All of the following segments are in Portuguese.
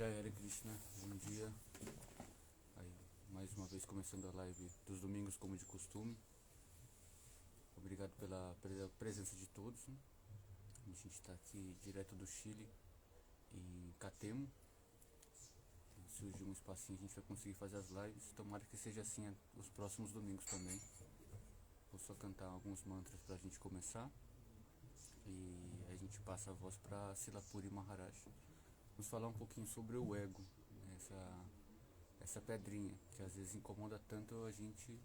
Jai Hare Krishna, bom dia. Aí, mais uma vez começando a live dos domingos como de costume. Obrigado pela presença de todos, né? A gente está aqui direto do Chile, em Catemo. Surgiu um espacinho, a gente vai conseguir fazer as lives. Tomara que seja assim os próximos domingos também. Vou só cantar alguns mantras para a gente começar. E a gente passa a voz para Silapuri Maharaj. Vamos falar um pouquinho sobre o ego, essa pedrinha que às vezes incomoda tanto a gente,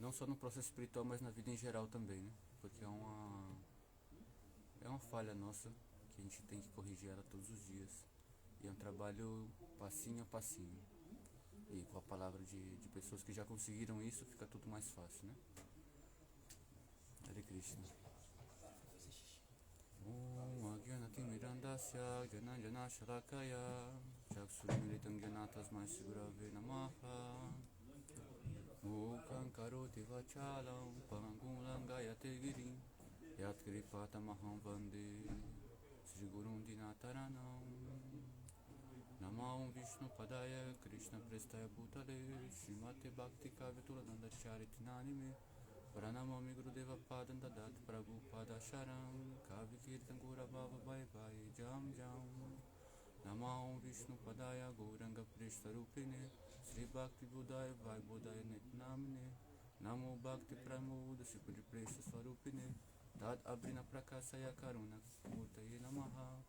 não só no processo espiritual, mas na vida em geral também, né? Porque é uma falha nossa que a gente tem que corrigir ela todos os dias. E é um trabalho passinho a passinho. E com a palavra de pessoas que já conseguiram isso, fica tudo mais fácil, né? Hare Krishna. Om Agyanatimirandasya Gyananjanashalakaya Chaksurmilitam Gyanatasmai Sigurave Namaha Mukhaṁ karoti vachalam Pangulam gayate girim Yat kripatamaham vande Sri Gurum Dinataranam Namo Vishnu Padaya Krishna Prestaya Bhutale Srimate Bhakti Kavitulananda Charitinanime Pranamami Gurudeva Padam Dadat Prabhupada Sharam Kavi Kirtan Gura Bhava Bhai Bhai Jam Jam Namo Vishnu Padaya Gauranga Prishta Rupine Sri Bhakti Budaya Vai Budaya Nitnamine Namo Bhakti Pramoda Sipuri Prishta Swarupine Tad Abrina Prakasaya Karuna Murtaye Namaha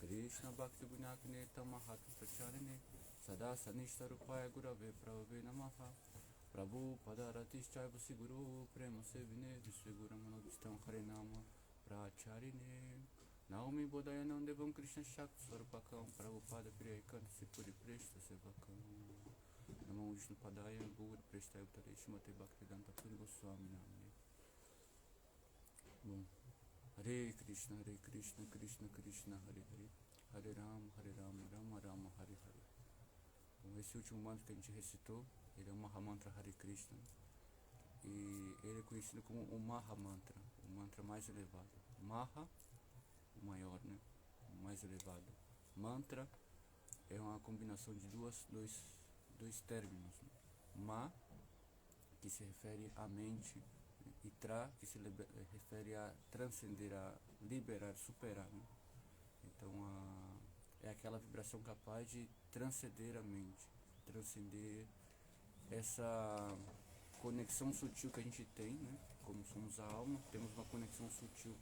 Krishna Bhakti Gunakine Tamahatma Pracharine Sada Sanishta Rupaya Gurave Pravave Namaha Prabhu Padaratishtaiva Siguru Prema Sevine Visvigura Manodistam Harinama Pracharine Naomi Bodayanam Devam Krishna Shakti Svarupakam Prabhupada Priyakanta Sipuri Preshta Sevakam Namo Vishnu Padaya Gura Preshta Uttare Shimate Bhaktivedanta Puri Goswami Namne. Bom, Hare Krishna, Krishna Krishna, Hare Hare, Hare Rama, Rama Rama, Hare Hare. Bom, esse último mantra que a gente recitou, ele é o Mahamantra Hare Krishna. E ele é conhecido como o Mahamantra, o mantra mais elevado. Maha, o maior, né? O mais elevado. Mantra é uma combinação de dois términos. Né? Ma, que se refere à mente, né? E Tra, que se refere a transcender, a liberar, superar. Né? Então, é aquela vibração capaz de transcender a mente, transcender essa conexão sutil que a gente tem, né? Como somos a alma, temos uma conexão sutil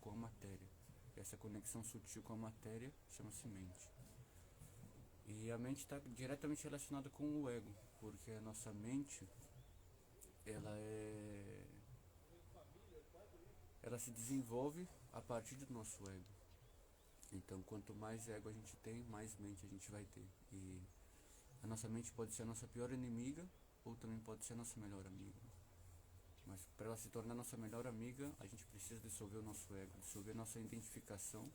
com a matéria. Essa conexão sutil com a matéria chama-se mente. E a mente está diretamente relacionada com o ego, porque a nossa mente, ela se desenvolve a partir do nosso ego. Então, quanto mais ego a gente tem, mais mente a gente vai ter. E a nossa mente pode ser a nossa pior inimiga, ou também pode ser a nossa melhor amiga. Mas para ela se tornar nossa melhor amiga, a gente precisa dissolver o nosso ego, dissolver a nossa identificação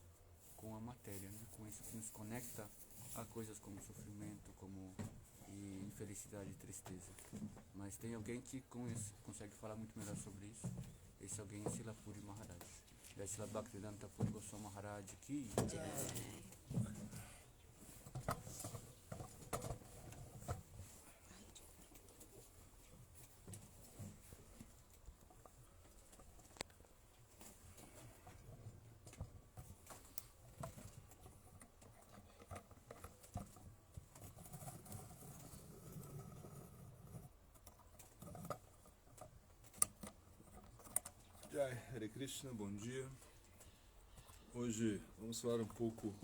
com a matéria, né? Com isso que nos conecta a coisas como sofrimento, como infelicidade e tristeza. Mas tem alguém que consegue falar muito melhor sobre isso. Esse alguém é Silapuri Maharaj. Srila Bhaktivedanta Puri Goswami Maharaj ki Jai. Jai Hare Krishna, bom dia. Hoje vamos falar um pouco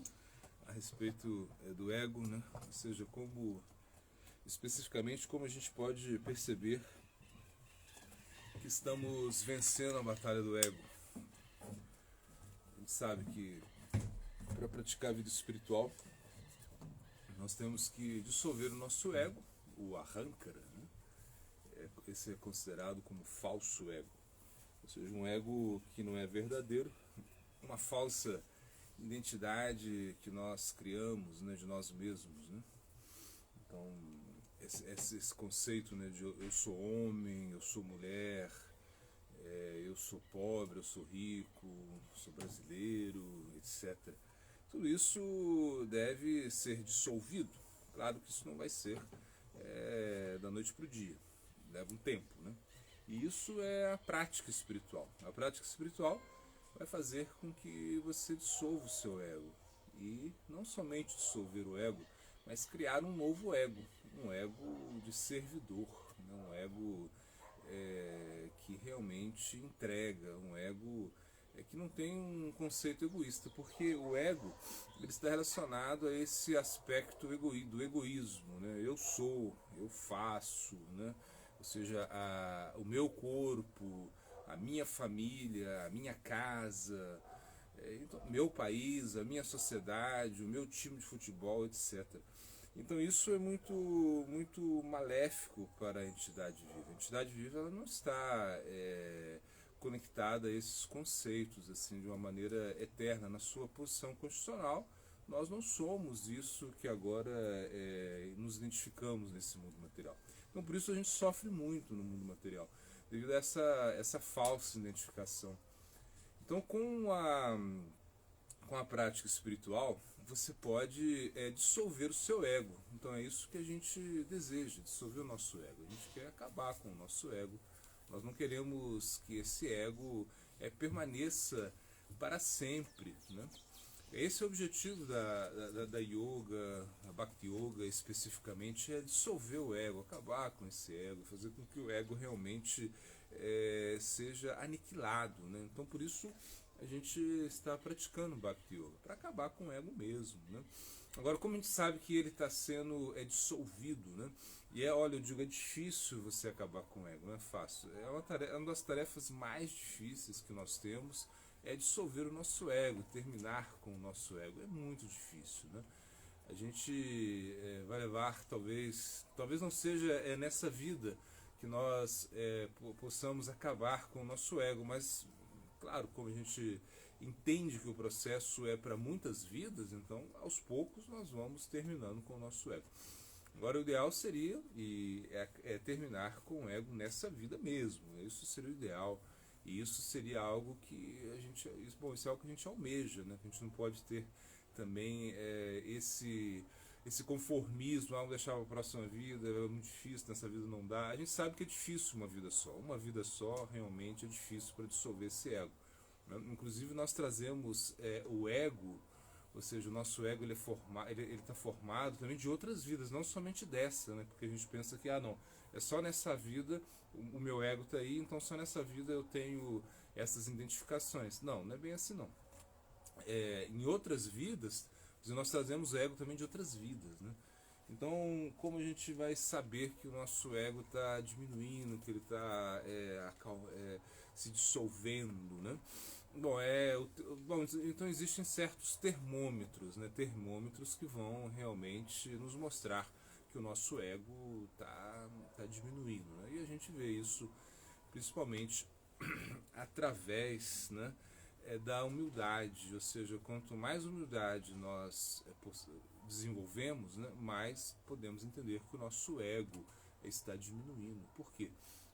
a respeito do ego, né? Ou seja, especificamente como a gente pode perceber que estamos vencendo a batalha do ego. A gente sabe que para praticar a vida espiritual nós temos que dissolver o nosso ego, o ahankara, né? Esse é considerado como falso ego. Ou seja, um ego que não é verdadeiro, uma falsa identidade que nós criamos, né, de nós mesmos. Né? Então, esse conceito, né, de eu sou homem, eu sou mulher, eu sou pobre, eu sou rico, sou brasileiro, etc. tudo isso deve ser dissolvido. Claro que isso não vai ser da noite para o dia, leva um tempo, né? E isso é a prática espiritual. A prática espiritual vai fazer com que você dissolva o seu ego. E não somente dissolver o ego, mas criar um novo ego. Um ego de servidor, né? Um ego que realmente entrega, um ego que não tem um conceito egoísta, porque o ego ele está relacionado a esse aspecto do egoísmo, né? Eu sou, eu faço, né? Ou seja, o meu corpo, a minha família, a minha casa, então, meu país, a minha sociedade, o meu time de futebol, etc. Então isso é muito maléfico para a entidade viva. A entidade viva ela não está conectada a esses conceitos assim de uma maneira eterna. Na sua posição constitucional, nós não somos isso que agora nos identificamos nesse mundo material. Então por isso a gente sofre muito no mundo material, devido a essa falsa identificação. Então com a prática espiritual, você pode dissolver o seu ego. Então é isso que a gente deseja, dissolver o nosso ego. A gente quer acabar com o nosso ego. Nós não queremos que esse ego permaneça para sempre, né? Esse é o objetivo da yoga, a Bhakti Yoga especificamente, é dissolver o ego, acabar com esse ego, fazer com que o ego realmente seja aniquilado, né? Então por isso a gente está praticando Bhakti Yoga, para acabar com o ego mesmo, né? Agora, como a gente sabe que ele está sendo dissolvido, né? E olha, eu digo, é difícil você acabar com o ego, não é fácil. É uma das tarefas mais difíceis que nós temos, é dissolver o nosso ego, terminar com o nosso ego. É muito difícil, né? A gente vai levar, talvez não seja nessa vida que nós possamos acabar com o nosso ego, mas claro, como a gente entende que o processo é para muitas vidas, então aos poucos nós vamos terminando com o nosso ego. Agora o ideal seria terminar com o ego nessa vida mesmo. Isso seria o ideal. E isso seria algo que a gente. Isso é algo que a gente almeja, né? A gente não pode ter também esse conformismo, vou deixar para a próxima vida, é muito difícil, nessa vida não dá. A gente sabe que é difícil uma vida só. Uma vida só realmente é difícil para dissolver esse ego. Né? Inclusive nós trazemos o ego, ou seja, o nosso ego ele está formado também de outras vidas, não somente dessa, né? Porque a gente pensa que não, é só nessa vida, o meu ego está aí, então só nessa vida eu tenho essas identificações. Não, não é bem assim não. Em outras vidas, nós trazemos ego também de outras vidas, né? Então, como a gente vai saber que o nosso ego está diminuindo, que ele está se dissolvendo, né? Bom, então existem certos termômetros, né? Termômetros que vão realmente nos mostrar que o nosso ego está diminuindo, né? E a gente vê isso principalmente através, né, da humildade, ou seja, quanto mais humildade nós desenvolvemos, né, mais podemos entender que o nosso ego está diminuindo. Por quê?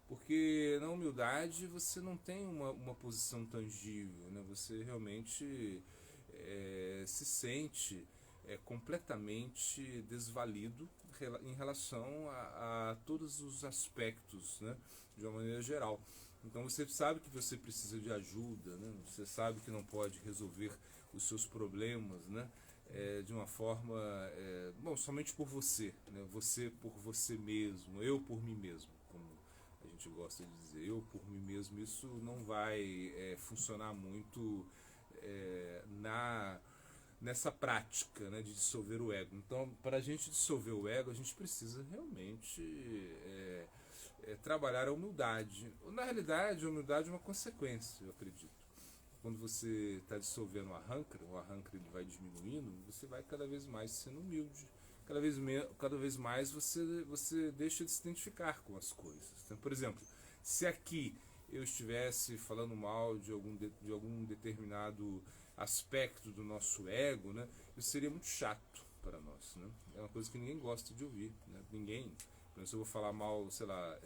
Porque na humildade você não tem uma posição tangível, né? Você realmente se sente completamente desvalido em relação a todos os aspectos, né? De uma maneira geral. Então você sabe que você precisa de ajuda, né? Você sabe que não pode resolver os seus problemas, né? De uma forma, somente por você, né? Você por você mesmo, eu por mim mesmo, como a gente gosta de dizer, eu por mim mesmo. Isso não vai funcionar muito nessa prática, né, de dissolver o ego. Então, para a gente dissolver o ego, a gente precisa realmente trabalhar a humildade. Na realidade, a humildade é uma consequência, eu acredito. Quando você está dissolvendo o arrancar ele vai diminuindo, você vai cada vez mais sendo humilde. Cada vez mais você deixa de se identificar com as coisas. Então, por exemplo, se aqui eu estivesse falando mal de algum determinado aspecto do nosso ego, né, isso seria muito chato para nós, né? É uma coisa que ninguém gosta de ouvir, né? Ninguém. Se eu vou falar mal, sei lá,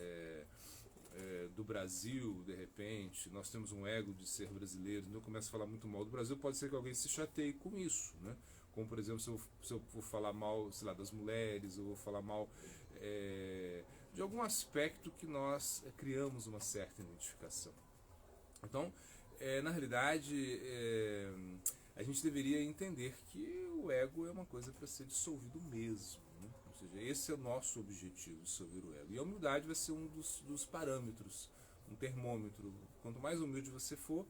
do Brasil, de repente, nós temos um ego de ser brasileiros, então eu começo a falar muito mal do Brasil, pode ser que alguém se chateie com isso, né? Como, por exemplo, se eu for falar mal, sei lá, das mulheres, ou vou falar mal de algum aspecto que nós criamos uma certa identificação. Então, na realidade, a gente deveria entender que o ego é uma coisa para ser dissolvido mesmo, né? Ou seja, esse é o nosso objetivo, dissolver o ego. E a humildade vai ser um dos parâmetros, um termômetro. Quanto mais humilde você for,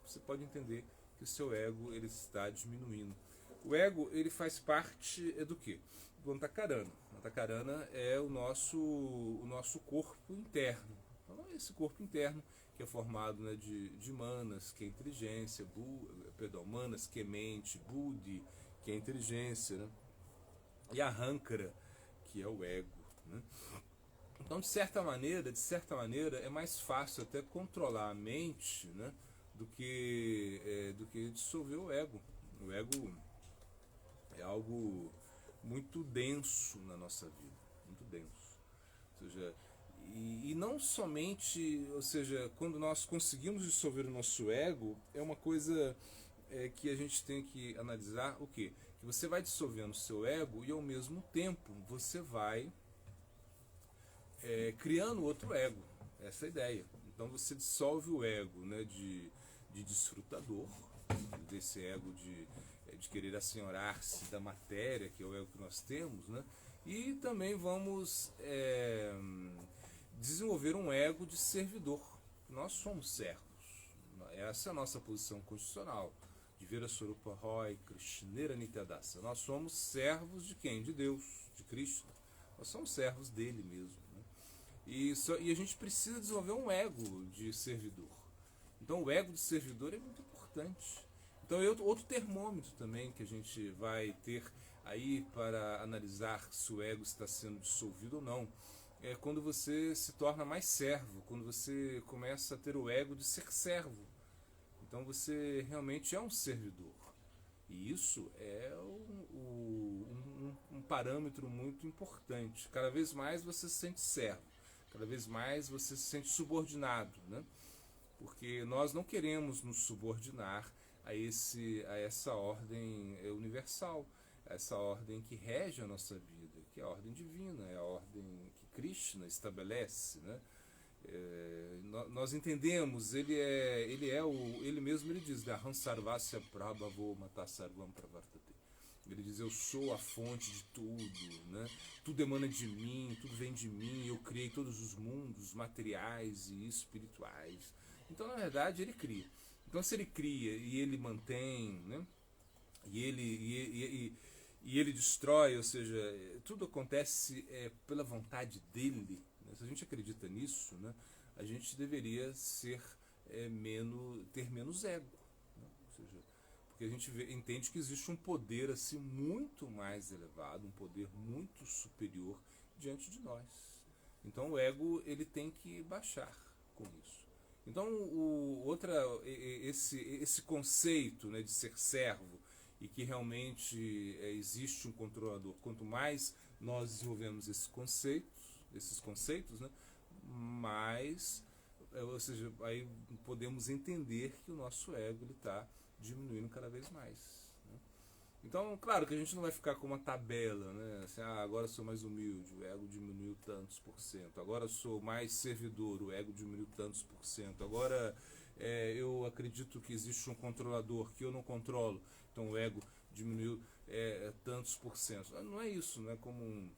você pode entender que o seu ego ele está diminuindo. O ego ele faz parte do quê? Do Antakarana. O Antakarana é o nosso corpo interno. Então, esse corpo interno que é formado, né, de manas, que é inteligência, manas, que é mente, buddhi, que é inteligência, né? E a ahankara, que é o ego, né? Então, de certa maneira, é mais fácil até controlar a mente, né, do que dissolver o ego. O ego é algo muito denso na nossa vida, muito denso. Ou seja, e não somente, ou seja, quando nós conseguimos dissolver o nosso ego, é uma coisa que a gente tem que analisar o quê? Que você vai dissolvendo o seu ego e ao mesmo tempo você vai criando outro ego. Essa é a ideia. Então você dissolve o ego, né, de desfrutador, desse ego de querer assenhorar-se da matéria, que é o ego que nós temos, né? E também vamos desenvolver um ego de servidor. Nós somos servos. Essa é a nossa posição constitucional. De Vera Swarupa Roy, Krishnera Nityadasa. Nós somos servos de quem? De Deus, de Krishna. Nós somos servos dele mesmo. Né? E a gente precisa desenvolver um ego de servidor. Então o ego de servidor é muito importante. Então é outro termômetro também que a gente vai ter aí para analisar se o ego está sendo dissolvido ou não. É quando você se torna mais servo, quando você começa a ter o ego de ser servo. Então você realmente é um servidor. E isso é um parâmetro muito importante. Cada vez mais você se sente servo, cada vez mais você se sente subordinado, né? Porque nós não queremos nos subordinar a essa ordem universal, a essa ordem que rege a nossa vida, que é a ordem divina, é a ordem que Krishna estabelece, né? Nós entendemos, ele mesmo ele diz, Aham sarvasya prabhavo mata sarvam pravartate. Ele diz, eu sou a fonte de tudo, né? Tudo emana de mim, tudo vem de mim, eu criei todos os mundos materiais e espirituais. Então, na verdade, ele cria. Então, se ele cria e ele mantém, né? E ele destrói, ou seja, tudo acontece pela vontade dele. Né? Se a gente acredita nisso, né? A gente deveria ter menos ego. Né? Ou seja, porque a gente entende que existe um poder assim muito mais elevado, um poder muito superior diante de nós. Então o ego ele tem que baixar com isso. Então esse conceito, né, de ser servo e que realmente existe um controlador, quanto mais nós desenvolvemos esses conceitos, né, mais, ou seja, aí podemos entender que o nosso ego está diminuindo cada vez mais. Né? Então, claro que a gente não vai ficar com uma tabela, né? Assim, agora sou mais humilde, o ego diminuiu tantos por cento. Agora sou mais servidor, o ego diminuiu tantos por cento. Agora eu acredito que existe um controlador que eu não controlo, então o ego diminuiu tantos por cento. Não é isso, não é como um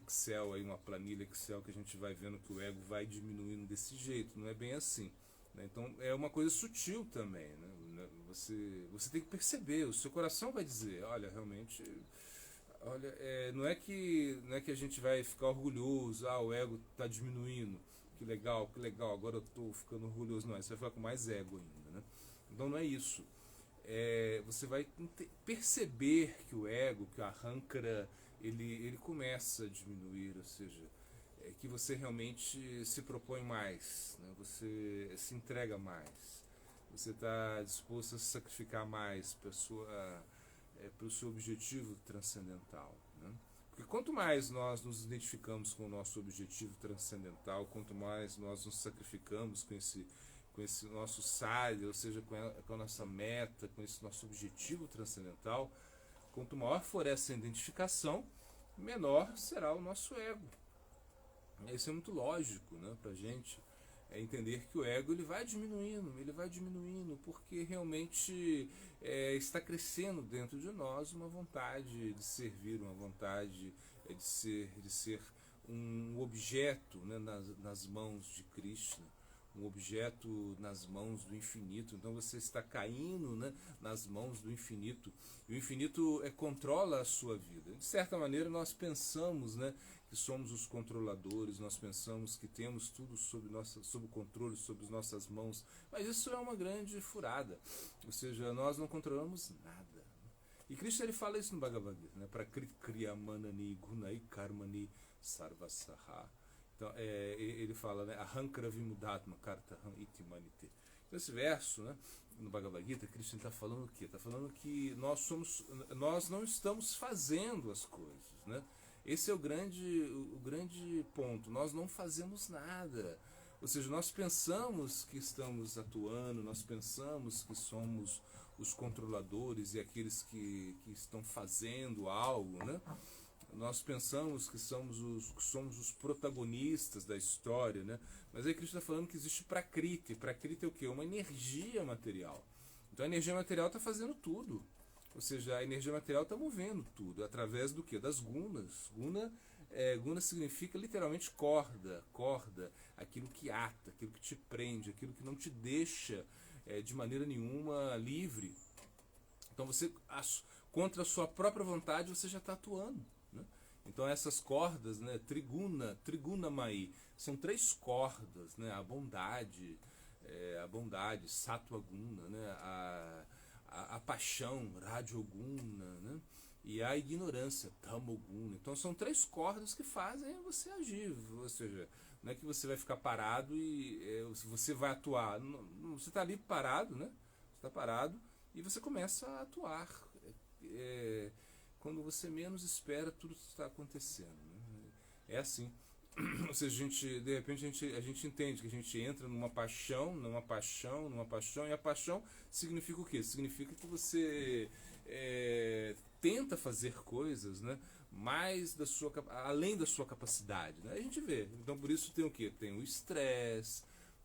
Excel, aí, uma planilha Excel que a gente vai vendo que o ego vai diminuindo desse jeito. Não é bem assim. Né? Então é uma coisa sutil também. Né? Você tem que perceber, o seu coração vai dizer, olha, realmente, não é que a gente vai ficar orgulhoso, o ego está diminuindo, que legal, agora eu estou ficando orgulhoso. Não, você vai ficar com mais ego ainda. Né? Então não é isso. Você vai perceber que o ego, que a ahankara, ele começa a diminuir, ou seja, que você realmente se propõe mais, né? Você se entrega mais, você está disposto a se sacrificar mais para o seu objetivo transcendental. Né? Porque quanto mais nós nos identificamos com o nosso objetivo transcendental, quanto mais nós nos sacrificamos com esse nosso sádio, ou seja, com a nossa meta, com esse nosso objetivo transcendental, quanto maior for essa identificação, menor será o nosso ego. Isso é muito lógico, né, para a gente. É entender que o ego ele vai diminuindo, porque realmente está crescendo dentro de nós uma vontade de servir, uma vontade de ser um objeto, né, nas mãos de Krishna, um objeto nas mãos do infinito. Então você está caindo, né, nas mãos do infinito, e o infinito controla a sua vida. De certa maneira nós pensamos, né, que somos os controladores, nós pensamos que temos tudo sob o controle, sob as nossas mãos, mas isso é uma grande furada, ou seja, nós não controlamos nada. E Krishna ele fala isso no Bhagavad Gita, né? Para Kriyamanani Gunai Karmani Sarvasaha. Então ele fala, né? Ahankara Vimudatma Kartaham Iti Manite. Então esse verso, né, no Bhagavad Gita, Krishna está falando o quê? Está falando que nós não estamos fazendo as coisas, né? Esse é o grande ponto. Nós não fazemos nada. Ou seja, nós pensamos que estamos atuando, nós pensamos que somos os controladores e aqueles que estão fazendo algo, né? Nós pensamos que somos os protagonistas da história, né? Mas aí Cristo está falando que existe prakriti. Prakriti é o quê? Uma energia material. Então a energia material está fazendo tudo. Ou seja, a energia material está movendo tudo, através do quê? Das gunas. Guna significa literalmente corda, aquilo que ata, aquilo que te prende, aquilo que não te deixa de maneira nenhuma livre. Então você, contra a sua própria vontade, você já está atuando, né? Então essas cordas, né, triguna mai, são 3 cordas, né? A bondade, sattva guna, né? A paixão, rajoguna, né? E a ignorância, tamoguna. Então são 3 cordas que fazem você agir. Ou seja, não é que você vai ficar parado e você vai atuar. Não, você está ali parado, né? Você está parado e você começa a atuar. Quando você menos espera, tudo está acontecendo, né? É assim. Ou seja, de repente a gente entende que a gente entra numa paixão, e a paixão significa o quê? Significa que você tenta fazer coisas, né, além da sua capacidade, né? A gente vê. Então por isso tem o quê? Tem o estresse,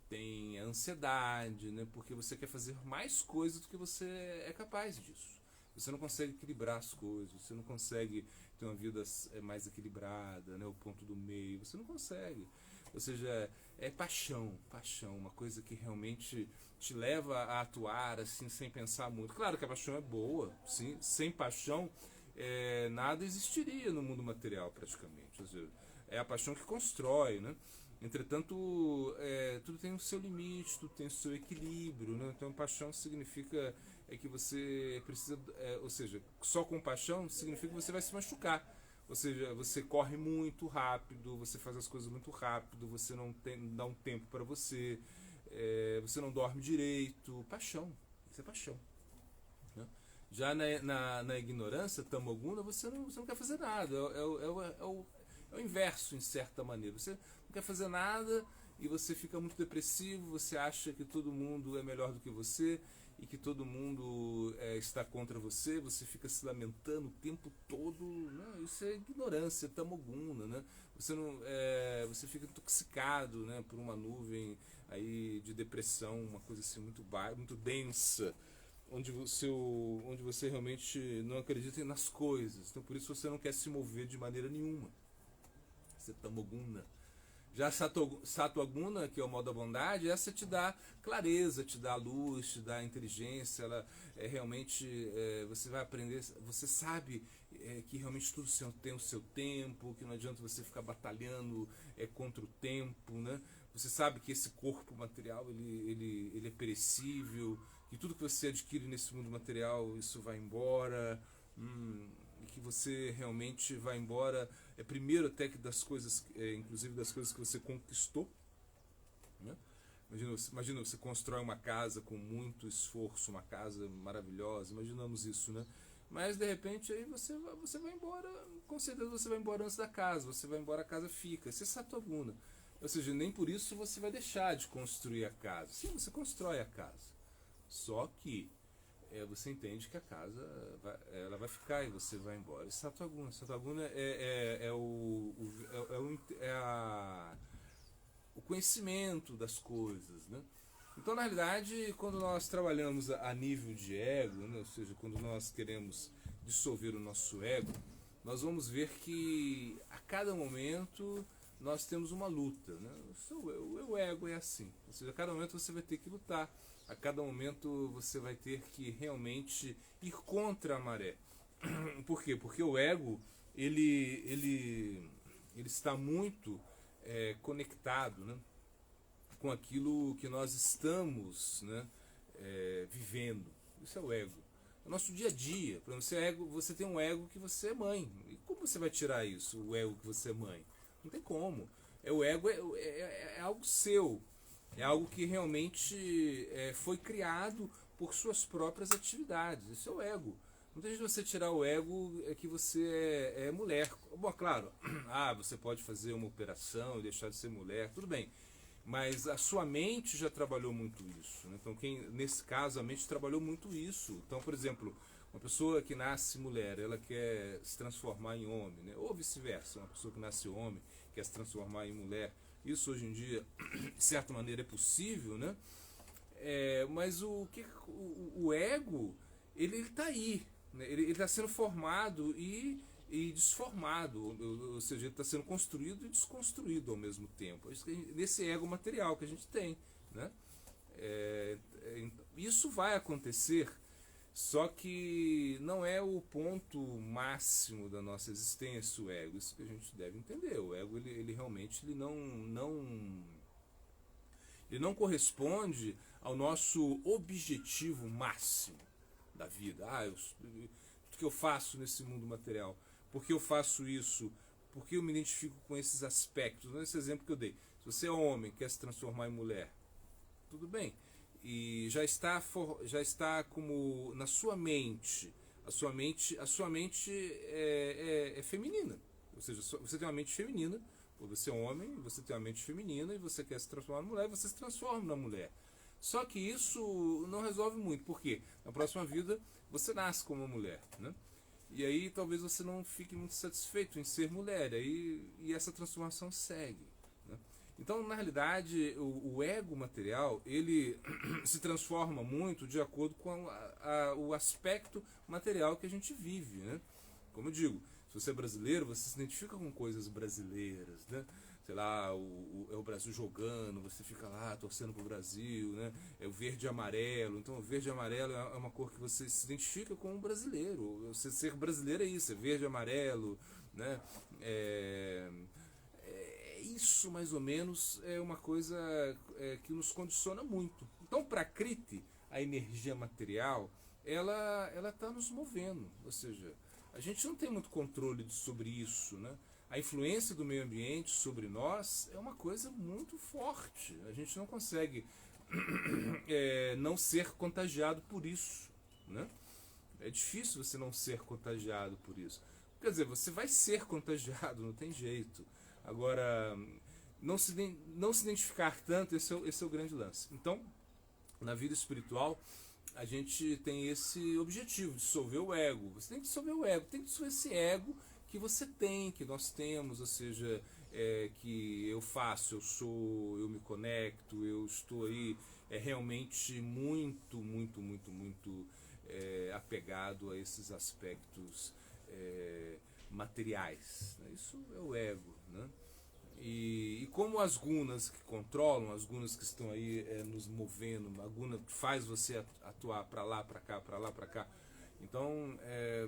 tem a ansiedade, né? Porque você quer fazer mais coisas do que você é capaz disso. Você não consegue equilibrar as coisas, você não consegue ter uma vida mais equilibrada, né, o ponto do meio, você não consegue. Ou seja, é paixão, uma coisa que realmente te leva a atuar assim, sem pensar muito. Claro que a paixão é boa, sim, sem paixão nada existiria no mundo material praticamente. Ou seja, é a paixão que constrói, né? Entretanto, tudo tem o seu limite, tudo tem o seu equilíbrio, né? Então paixão significa que você precisa, ou seja, só com paixão significa que você vai se machucar. Ou seja, você corre muito rápido, você faz as coisas muito rápido, você não dá um tempo para você, você não dorme direito. Paixão, isso é paixão, né? Já na ignorância, tamoguna, você não quer fazer nada, é o inverso em certa maneira. Você não quer fazer nada e você fica muito depressivo, você acha que todo mundo é melhor do que você e que todo mundo está contra você, você fica se lamentando o tempo todo, né? Isso é ignorância, tamoguna, né? Você fica intoxicado, né, por uma nuvem aí de depressão, uma coisa assim muito densa, onde você realmente não acredita nas coisas. Então por isso você não quer se mover de maneira nenhuma. Você é tamoguna. Já Sattva-guna, que é o modo da bondade, essa te dá clareza, te dá luz, te dá inteligência. Ela realmente, você vai aprender, você sabe que realmente tudo tem o seu tempo, que não adianta você ficar batalhando contra o tempo, né? Você sabe que esse corpo material ele é perecível, que tudo que você adquire nesse mundo material, isso vai embora, e que você realmente vai embora primeiro até que das coisas, inclusive das coisas que você conquistou, né? Imagina, você constrói uma casa com muito esforço, uma casa maravilhosa, imaginamos isso, né? Mas de repente aí você vai embora, com certeza você vai embora antes da casa, você vai embora, a casa fica. Isso é Satoguna. Ou seja, nem por isso você vai deixar de construir a casa. Sim, você constrói a casa. Só que você entende que a casa ela vai ficar e você vai embora. Isso é Satoguna. Satoguna o conhecimento das coisas, né? Então, na realidade, quando nós trabalhamos a nível de ego, né, ou seja, quando nós queremos dissolver o nosso ego, nós vamos ver que a cada momento nós temos uma luta. Né? O ego é assim. Ou seja, a cada momento você vai ter que lutar. A cada momento você vai ter que realmente ir contra a maré. Por quê? Porque o ego ele está muito conectado, né, com aquilo que nós estamos, né, vivendo. Isso é o ego. O nosso dia a dia. Por exemplo, você tem um ego que você é mãe. E como você vai tirar isso, o ego que você é mãe? Não tem como. O ego é algo seu. É algo que realmente foi criado por suas próprias atividades. Isso é o ego. Não tem jeito de você tirar o ego que você é mulher. Bom, claro, você pode fazer uma operação e deixar de ser mulher, tudo bem. Mas a sua mente já trabalhou muito isso. Né? Então, nesse caso, a mente trabalhou muito isso. Então, por exemplo, uma pessoa que nasce mulher, ela quer se transformar em homem, né? Ou vice-versa, uma pessoa que nasce homem quer se transformar em mulher. Isso hoje em dia, de certa maneira, é possível, né? Mas o ego, ele está aí, né? Ele está sendo formado e desformado, ou seja, ele está sendo construído e desconstruído ao mesmo tempo. Nesse ego material que a gente tem, né? Isso vai acontecer, só que não é o ponto máximo da nossa existência, o ego. Isso que a gente deve entender. O ego, ele realmente ele não corresponde ao nosso objetivo máximo da vida. Tudo que eu faço nesse mundo material, por que eu faço isso, por que eu me identifico com esses aspectos. Esse exemplo que eu dei. Se você é homem, quer se transformar em mulher, tudo bem. E já está como na sua mente. A sua mente é feminina. Ou seja, você tem uma mente feminina. Você é homem, você tem uma mente feminina e você quer se transformar em mulher, você se transforma na mulher. Só que isso não resolve muito. Por quê? Na próxima vida você nasce como uma mulher, né? E aí talvez você não fique muito satisfeito em ser mulher. E essa transformação segue, né? Então, na realidade, o ego material, ele se transforma muito de acordo com o aspecto material que a gente vive, né? Como eu digo, se você é brasileiro, você se identifica com coisas brasileiras, né? Sei lá, é o Brasil jogando, você fica lá torcendo pro Brasil, né? É o verde e amarelo. Então, o verde e amarelo é uma cor que você se identifica com um brasileiro. Você ser brasileiro é isso, é verde e amarelo, né? Isso mais ou menos é uma coisa que nos condiciona muito. Então, para Kriti, a energia material, ela está nos movendo, ou seja, a gente não tem muito controle sobre isso, né? A influência do meio ambiente sobre nós é uma coisa muito forte. A gente não consegue não ser contagiado por isso, né? É difícil você não ser contagiado por isso. Quer dizer, você vai ser contagiado, não tem jeito. Agora, não se identificar tanto, esse é o grande lance. Então, na vida espiritual, a gente tem esse objetivo, dissolver o ego. Você tem que dissolver o ego, tem que dissolver esse ego que você tem, que nós temos, ou seja, que eu faço, eu sou, eu me conecto, eu estou aí realmente muito apegado a esses aspectos materiais. Isso é o ego, né? E como as gunas que controlam, as gunas que estão aí nos movendo, a guna que faz você atuar para lá, para cá, para lá, para cá, então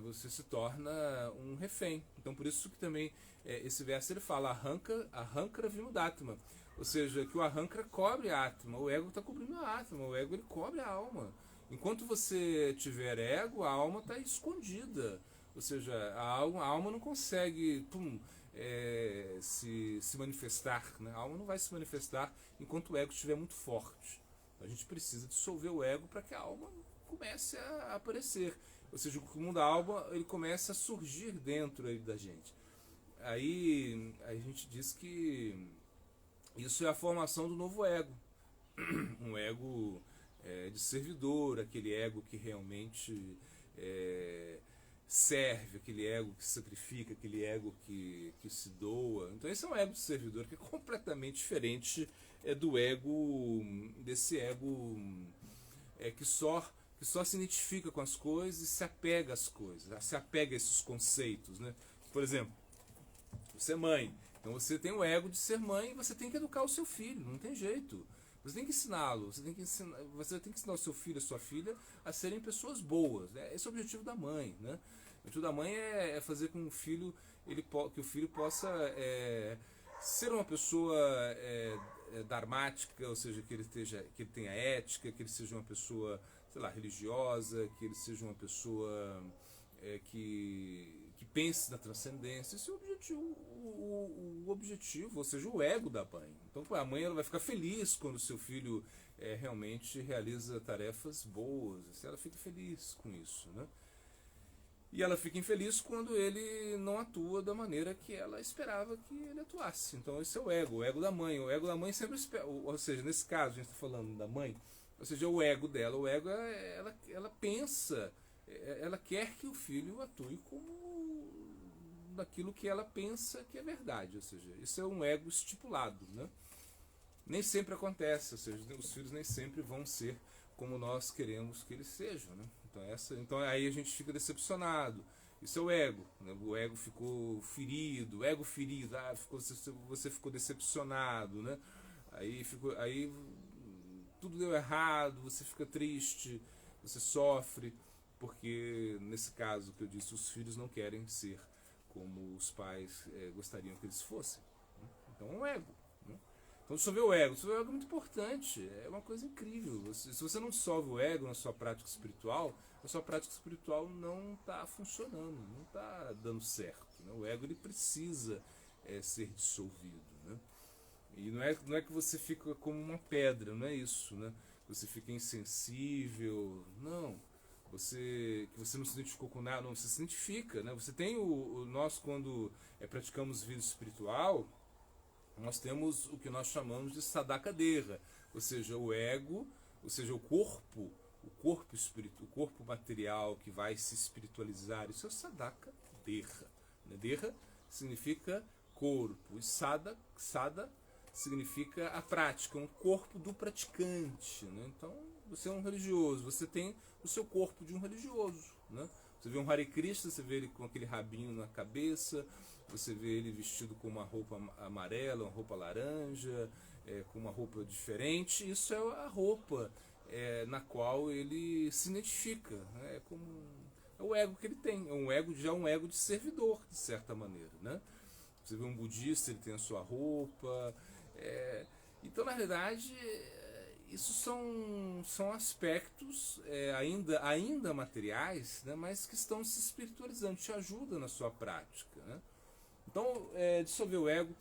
você se torna um refém. Então por isso que também esse verso ele fala arranca vimudatma, ou seja, que o arranca cobre a atma, o ego está cobrindo a atma, o ego ele cobre a alma. Enquanto você tiver ego, a alma está escondida, ou seja, a alma não consegue se manifestar, né? A alma não vai se manifestar enquanto o ego estiver muito forte. A gente precisa dissolver o ego para que a alma comece a aparecer. Ou seja, o mundo da alma ele começa a surgir dentro aí da gente. Aí a gente diz que isso é a formação do novo ego. Um ego de servidor, aquele ego que realmente serve, aquele ego que sacrifica, aquele ego que se doa. Então esse é um ego de servidor que é completamente diferente do ego, desse ego que só se identifica com as coisas e se apega às coisas, se apega a esses conceitos, né? Por exemplo, você é mãe, então você tem o ego de ser mãe e você tem que educar o seu filho, não tem jeito. Você tem que ensiná-lo, você tem que ensinar o seu filho, a sua filha a serem pessoas boas. Né? Esse é o objetivo da mãe. Né? O objetivo da mãe é fazer com que o filho possa ser uma pessoa dharmática, ou seja, que ele tenha ética, que ele seja uma pessoa, sei lá, religiosa, que ele seja uma pessoa que pense na transcendência. Esse é o objetivo, ou seja, o ego da mãe. Então a mãe ela vai ficar feliz quando o seu filho realmente realiza tarefas boas, ela fica feliz com isso, né? E ela fica infeliz quando ele não atua da maneira que ela esperava que ele atuasse. Então esse é o ego da mãe. O ego da mãe sempre espera, ou seja, nesse caso a gente está falando da mãe, ou seja, o ego dela. O ego, ela pensa, ela quer que o filho atue como daquilo que ela pensa que é verdade. Ou seja, isso é um ego estipulado, né? Nem sempre acontece, ou seja, os filhos nem sempre vão ser como nós queremos que eles sejam, né? Então aí a gente fica decepcionado. Isso é o ego, né? O ego ficou ferido, você ficou decepcionado, né? Aí tudo deu errado, você fica triste, você sofre, porque nesse caso que eu disse, os filhos não querem ser como os pais gostariam que eles fossem. Né? Então é um ego. Né? Então dissolver o ego é muito importante, é uma coisa incrível. Se você não dissolve o ego na sua prática espiritual, a sua prática espiritual não está funcionando, não está dando certo. Né? O ego ele precisa ser dissolvido. Né? E não é que você fica como uma pedra, não é isso. Né? Você fica insensível, não. Que você não se identificou com nada, não, você se identifica. Né? Você tem nós quando praticamos vida espiritual, nós temos o que nós chamamos de sadhaka deha, ou seja, o ego, ou seja, o corpo material que vai se espiritualizar, isso é o sadhaka deha. Né? Deha significa corpo, e sada significa a prática, um corpo do praticante. Né? Então, você é um religioso, você tem o seu corpo de um religioso. Né? Você vê um Hare Krishna, você vê ele com aquele rabinho na cabeça, você vê ele vestido com uma roupa amarela, uma roupa laranja, com uma roupa diferente. Isso é a roupa na qual ele se identifica. Né? É o ego que ele tem, já um ego de servidor, de certa maneira. Né? Você vê um budista, ele tem a sua roupa. Então, na realidade, isso são aspectos ainda materiais, né, mas que estão se espiritualizando, te ajudam na sua prática. Né? Então, dissolver o ego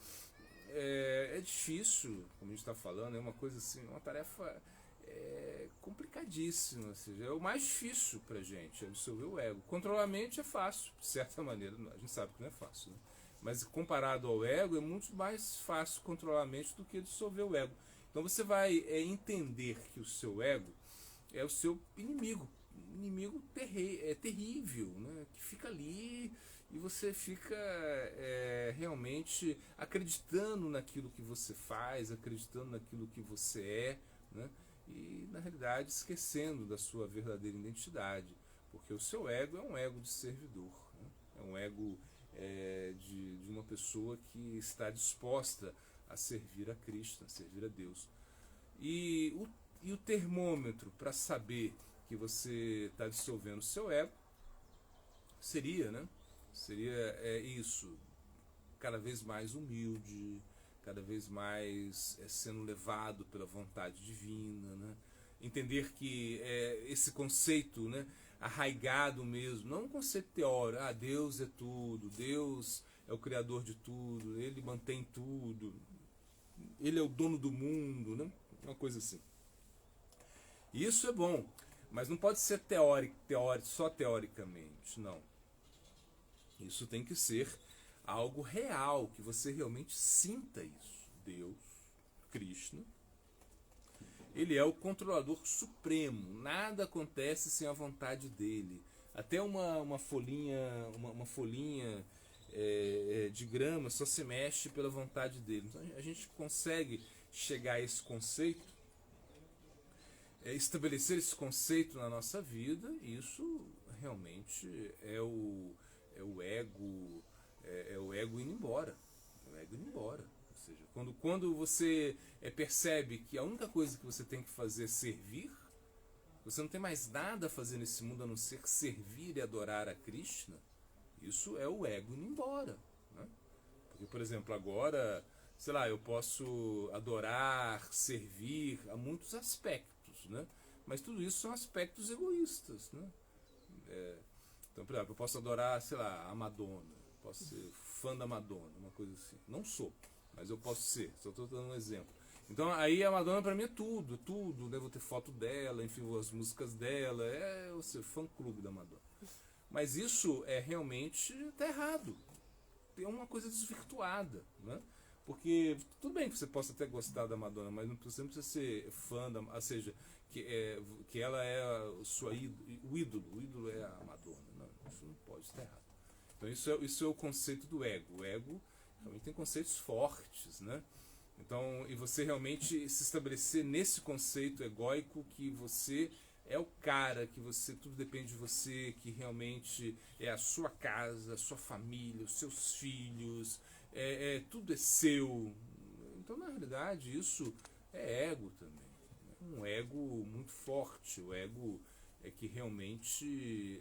é difícil, como a gente está falando, é uma coisa assim, uma tarefa complicadíssima, ou seja, é o mais difícil para a gente, dissolver o ego. Controlar a mente é fácil, de certa maneira, a gente sabe que não é fácil, né? Mas comparado ao ego, é muito mais fácil controlar a mente do que dissolver o ego. Então você vai entender que o seu ego é o seu inimigo, terrível, né? Que fica ali e você fica realmente acreditando naquilo que você faz, acreditando naquilo que você é, né? E na realidade esquecendo da sua verdadeira identidade, porque o seu ego é um ego de servidor, né? É um ego de uma pessoa que está disposta a servir a Cristo, a servir a Deus. E o termômetro para saber que você está dissolvendo o seu ego seria isso, cada vez mais humilde, cada vez mais sendo levado pela vontade divina, né? Entender que esse conceito, né, arraigado mesmo, não um conceito teórico, Deus é tudo, Deus é o criador de tudo, Ele mantém tudo, Ele é o dono do mundo, né? Uma coisa assim. E isso é bom, Mas não pode ser teórico, só teoricamente, não. Isso tem que ser algo real, que você realmente sinta isso. Deus, Krishna, ele é o controlador supremo. Nada acontece sem a vontade dele. Até uma folhinha, uma folhinha de grama só se mexe pela vontade dele. Então a gente consegue chegar a esse conceito, estabelecer esse conceito na nossa vida, e isso realmente é o ego, é o ego indo embora. É o ego indo embora. Ou seja, quando você percebe que a única coisa que você tem que fazer é servir, você não tem mais nada a fazer nesse mundo a não ser servir e adorar a Krishna, isso é o ego indo embora. Né? Porque, por exemplo, agora, sei lá, eu posso adorar, servir a muitos aspectos, né? Mas tudo isso são aspectos egoístas. Né? Então, por exemplo, eu posso adorar, sei lá, a Madonna, posso ser fã da Madonna, uma coisa assim. Não sou, mas eu posso ser, só estou dando um exemplo. Então aí a Madonna para mim é tudo, né? Vou ter foto dela, enfim, as músicas dela, eu ser fã-clube da Madonna. Mas isso realmente está errado. É uma coisa desvirtuada, né? Porque tudo bem que você possa até gostar da Madonna, mas você não precisa ser fã da, ou seja, que ela é o ídolo é a Madonna. Não, isso não pode, estar errado. Então isso é o conceito do ego. O ego realmente tem conceitos fortes, né? Então, e você realmente se estabelecer nesse conceito egóico que você é o cara, que você tudo depende de você, que realmente é a sua casa, a sua família, os seus filhos, tudo é seu. Então, na realidade, isso é ego também. Um ego muito forte. O ego é que realmente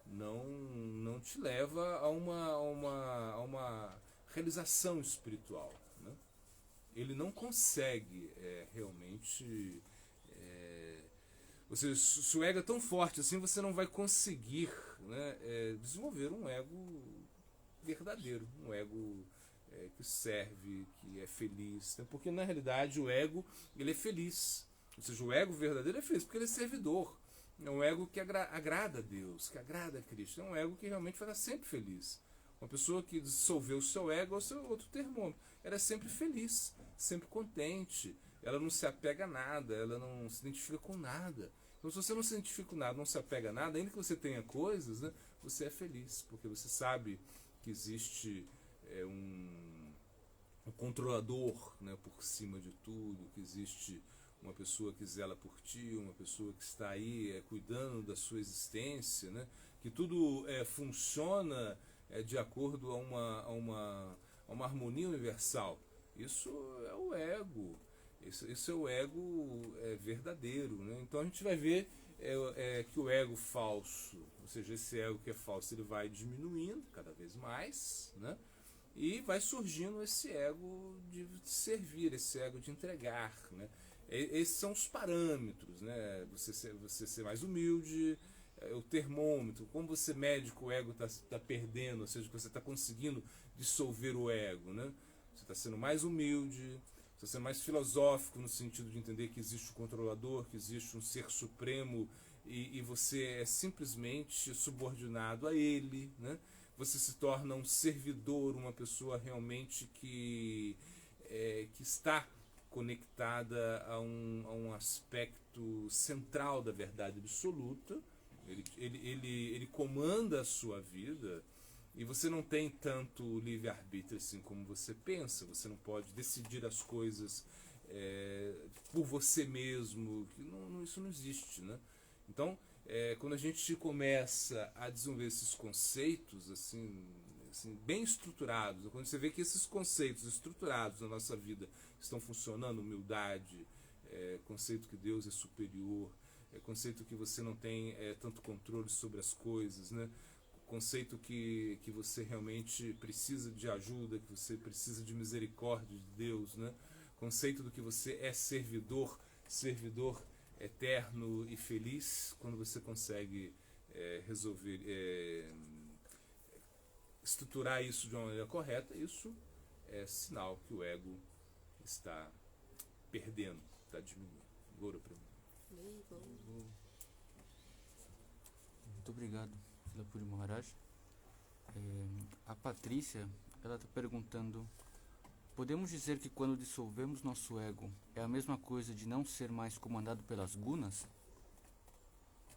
não te leva a uma realização espiritual. Né? Ele não consegue realmente. Se o ego é tão forte assim, você não vai conseguir, né, desenvolver um ego verdadeiro, um ego que serve, que é feliz. Né? Porque na realidade o ego ele é feliz. Ou seja, o ego verdadeiro é feliz porque ele é servidor. É um ego que agrada a Deus, que agrada a Cristo. É um ego que realmente vai estar sempre feliz. Uma pessoa que dissolveu o seu ego é o seu outro termômetro. Ela é sempre feliz, sempre contente. Ela não se apega a nada, ela não se identifica com nada. Então, se você não se identifica com nada, não se apega a nada, ainda que você tenha coisas, né, você é feliz, porque você sabe que existe um controlador, né, por cima de tudo, que existe uma pessoa que zela por ti, uma pessoa que está aí cuidando da sua existência, né, que tudo funciona de acordo a uma harmonia universal. Isso é o ego. Isso é o ego verdadeiro. Né? Então a gente vai ver que o ego falso, ou seja, esse ego que é falso, ele vai diminuindo cada vez mais, né? E vai surgindo esse ego de servir, esse ego de entregar. Né? Esses são os parâmetros. Né? Você ser mais humilde, o termômetro, como você mede que o ego está perdendo, ou seja, que você está conseguindo dissolver o ego. Né? Você está sendo mais humilde, você ser mais filosófico no sentido de entender que existe o controlador, que existe um ser supremo e você é simplesmente subordinado a ele, né? Você se torna um servidor, uma pessoa realmente que está conectada a um aspecto central da verdade absoluta. Ele comanda a sua vida. E você não tem tanto livre-arbítrio assim como você pensa. Você não pode decidir as coisas por você mesmo. Isso não existe. Né? Então, quando a gente começa a desenvolver esses conceitos assim, bem estruturados, quando você vê que esses conceitos estruturados na nossa vida estão funcionando, humildade, conceito que Deus é superior, conceito que você não tem tanto controle sobre as coisas, né? Conceito que você realmente precisa de ajuda, que você precisa de misericórdia de Deus, né? Conceito do que você é servidor eterno e feliz, quando você consegue resolver, estruturar isso de uma maneira correta, isso é sinal que o ego está perdendo, está diminuindo. Agora para mim. Muito obrigado, Puri Maharaj. A Patrícia, ela está perguntando: podemos dizer que quando dissolvemos nosso ego é a mesma coisa de não ser mais comandado pelas gunas?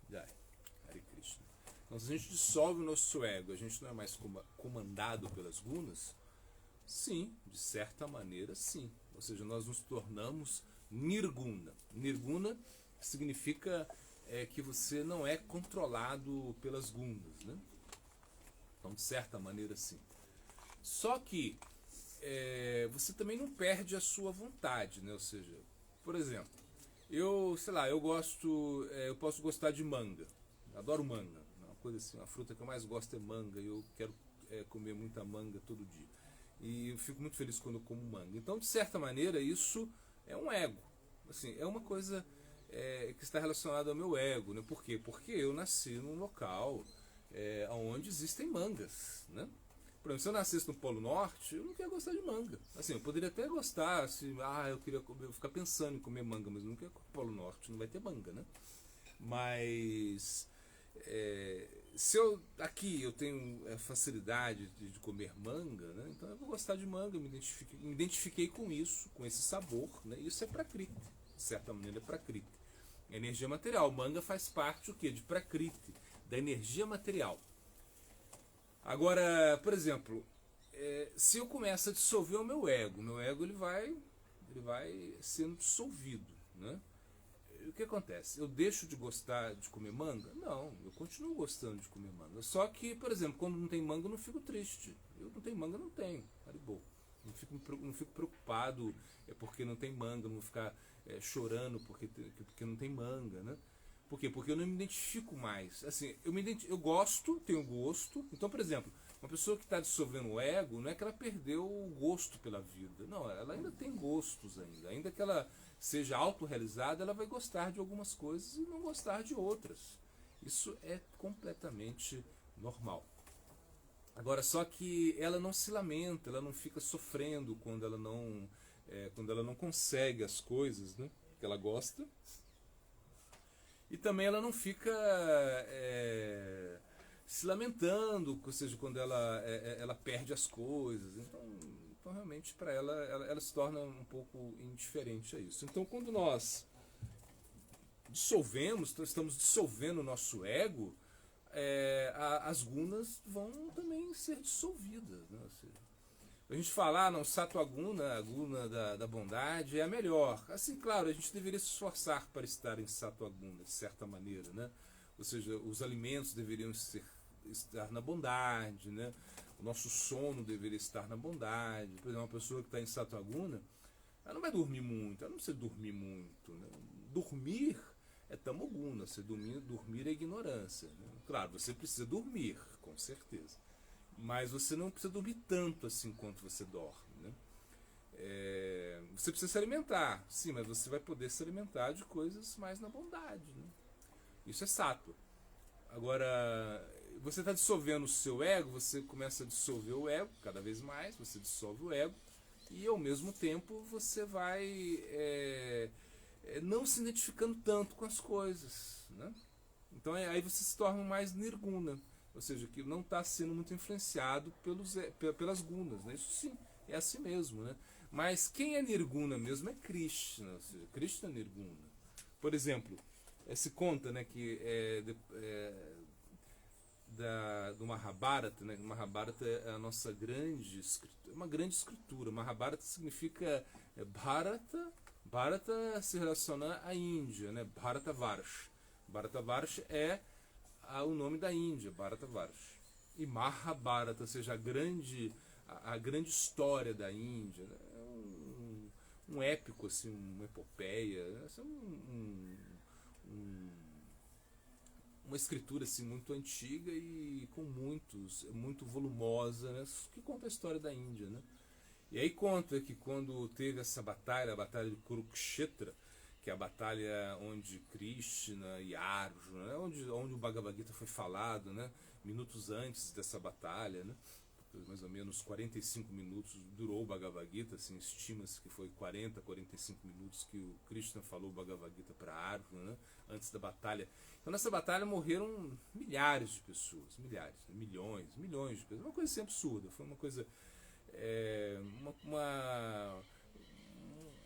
Jai, Hare Krishna. Então, se a gente dissolve o nosso ego, a gente não é mais comandado pelas gunas? Sim, de certa maneira, sim. Ou seja, nós nos tornamos nirguna. Nirguna significa que você não é controlado pelas gunas, né? Então, de certa maneira, sim. Só que você também não perde a sua vontade, né? Ou seja, por exemplo, eu posso gostar de manga. Adoro manga. Uma coisa assim, a fruta que eu mais gosto é manga. E eu quero comer muita manga todo dia. E eu fico muito feliz quando eu como manga. Então, de certa maneira, isso é um ego. Assim, é uma coisa que está relacionada ao meu ego, né? Por quê? Porque eu nasci num local onde existem mangas, né? Por exemplo, se eu nascesse no Polo Norte, eu não queria gostar de manga. Assim, eu poderia até gostar, assim, eu queria ficar pensando em comer manga, mas nunca no Polo Norte não vai ter manga, né? Mas se aqui eu tenho facilidade de comer manga, né? Então eu vou gostar de manga, me identifiquei com isso, com esse sabor, né? Isso é prakriti, de certa maneira é prakriti. Energia material. Manga faz parte o quê? De prakriti, da energia material. Agora, por exemplo, se eu começo a dissolver o meu ego ele vai sendo dissolvido, né? O que acontece? Eu deixo de gostar de comer manga? Não, eu continuo gostando de comer manga. Só que, por exemplo, quando não tem manga eu não fico triste. Eu não tenho manga, não tenho. Haribol. Não fico preocupado porque não tem manga, não vou ficar chorando porque não tem manga, né? Por quê? Porque eu não me identifico mais. Assim, eu gosto, tenho gosto. Então, por exemplo, uma pessoa que está dissolvendo o ego, não é que ela perdeu o gosto pela vida. Não, ela ainda tem gostos ainda. Ainda que ela seja autorrealizada, ela vai gostar de algumas coisas e não gostar de outras. Isso é completamente normal. Agora, só que ela não se lamenta, ela não fica sofrendo quando ela não consegue as coisas, né, que ela gosta. E também ela não fica se lamentando, ou seja, quando ela perde as coisas. Então realmente, para ela se torna um pouco indiferente a isso. Então, quando nós estamos dissolvendo o nosso ego, as gunas vão também ser dissolvidas, né? Ou seja, a gente falar, não, Sattva Guna, a guna da bondade, é a melhor. Assim, claro, a gente deveria se esforçar para estar em Sattva Guna, de certa maneira, né? Ou seja, os alimentos deveriam estar na bondade, né? O nosso sono deveria estar na bondade. Por exemplo, uma pessoa que está em Sattva Guna, ela não vai dormir muito, ela não precisa dormir muito, né? Dormir é tamoguna, dormir é ignorância, né? Claro, você precisa dormir, com certeza. Mas você não precisa dormir tanto assim quanto você dorme, né? Você precisa se alimentar, sim, mas você vai poder se alimentar de coisas mais na bondade, né? Isso é sattva. Agora, você está dissolvendo o seu ego, você começa a dissolver o ego cada vez mais, você dissolve o ego e ao mesmo tempo você vai não se identificando tanto com as coisas, né? Então aí você se torna mais nirguna, ou seja, que não está sendo muito influenciado pelas gunas, né? Isso sim, é assim mesmo, né? Mas quem é nirguna mesmo é Krishna, ou seja, Krishna é nirguna. Por exemplo, se conta, né, que do Mahabharata, né? Mahabharata é a nossa grande escritura, uma grande escritura. Mahabharata significa Bharata se relaciona à Índia, né? Bharatavarsha. Bharatavarsha é o nome da Índia, Bharatavarsha. E Mahabharata, ou seja, a grande história da Índia, né? Um épico, assim, uma epopeia, né? Uma escritura assim, muito antiga e muito volumosa, né? Que conta a história da Índia, né? E aí conta que quando teve essa batalha, a batalha de Kurukshetra, que é a batalha onde Krishna e Arjuna, né? onde o Bhagavad Gita foi falado, né? Minutos antes dessa batalha, né? mais ou menos 45 minutos durou o Bhagavad Gita, assim, estima-se que foi 40, 45 minutos que o Krishna falou o Bhagavad Gita para Arjuna, né, antes da batalha. Então nessa batalha morreram milhares de pessoas, milhares, milhões de pessoas, uma coisa assim absurda, foi uma coisa,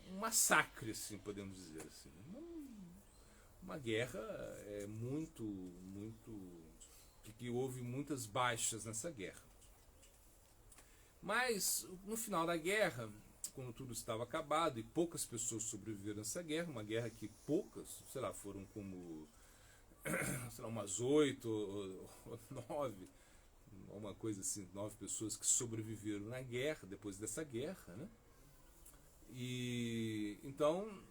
um massacre, assim, podemos dizer assim, uma guerra que houve muitas baixas nessa guerra. Mas no final da guerra, quando tudo estava acabado e poucas pessoas sobreviveram nessa guerra, uma guerra que poucas, sei lá, foram como, sei lá, umas 8 ou 9, uma coisa assim, 9 pessoas que sobreviveram na guerra, depois dessa guerra, né? E então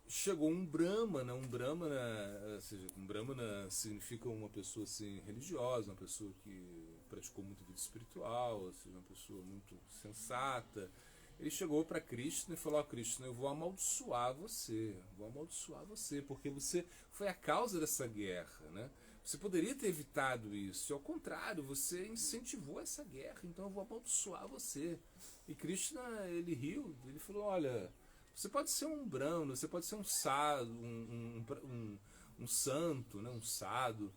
chegou um Brahmana, ou seja, um Brahmana significa uma pessoa assim, religiosa, uma pessoa que praticou muito vida espiritual, ou seja, uma pessoa muito sensata. Ele chegou para Krishna e falou: Krishna, eu vou amaldiçoar você, porque você foi a causa dessa guerra, né? Você poderia ter evitado isso, ao contrário, você incentivou essa guerra, então eu vou amaldiçoar você. E Krishna, ele riu, ele falou: olha, você pode ser um brahmana, você pode ser um sado, um santo, né, um sado.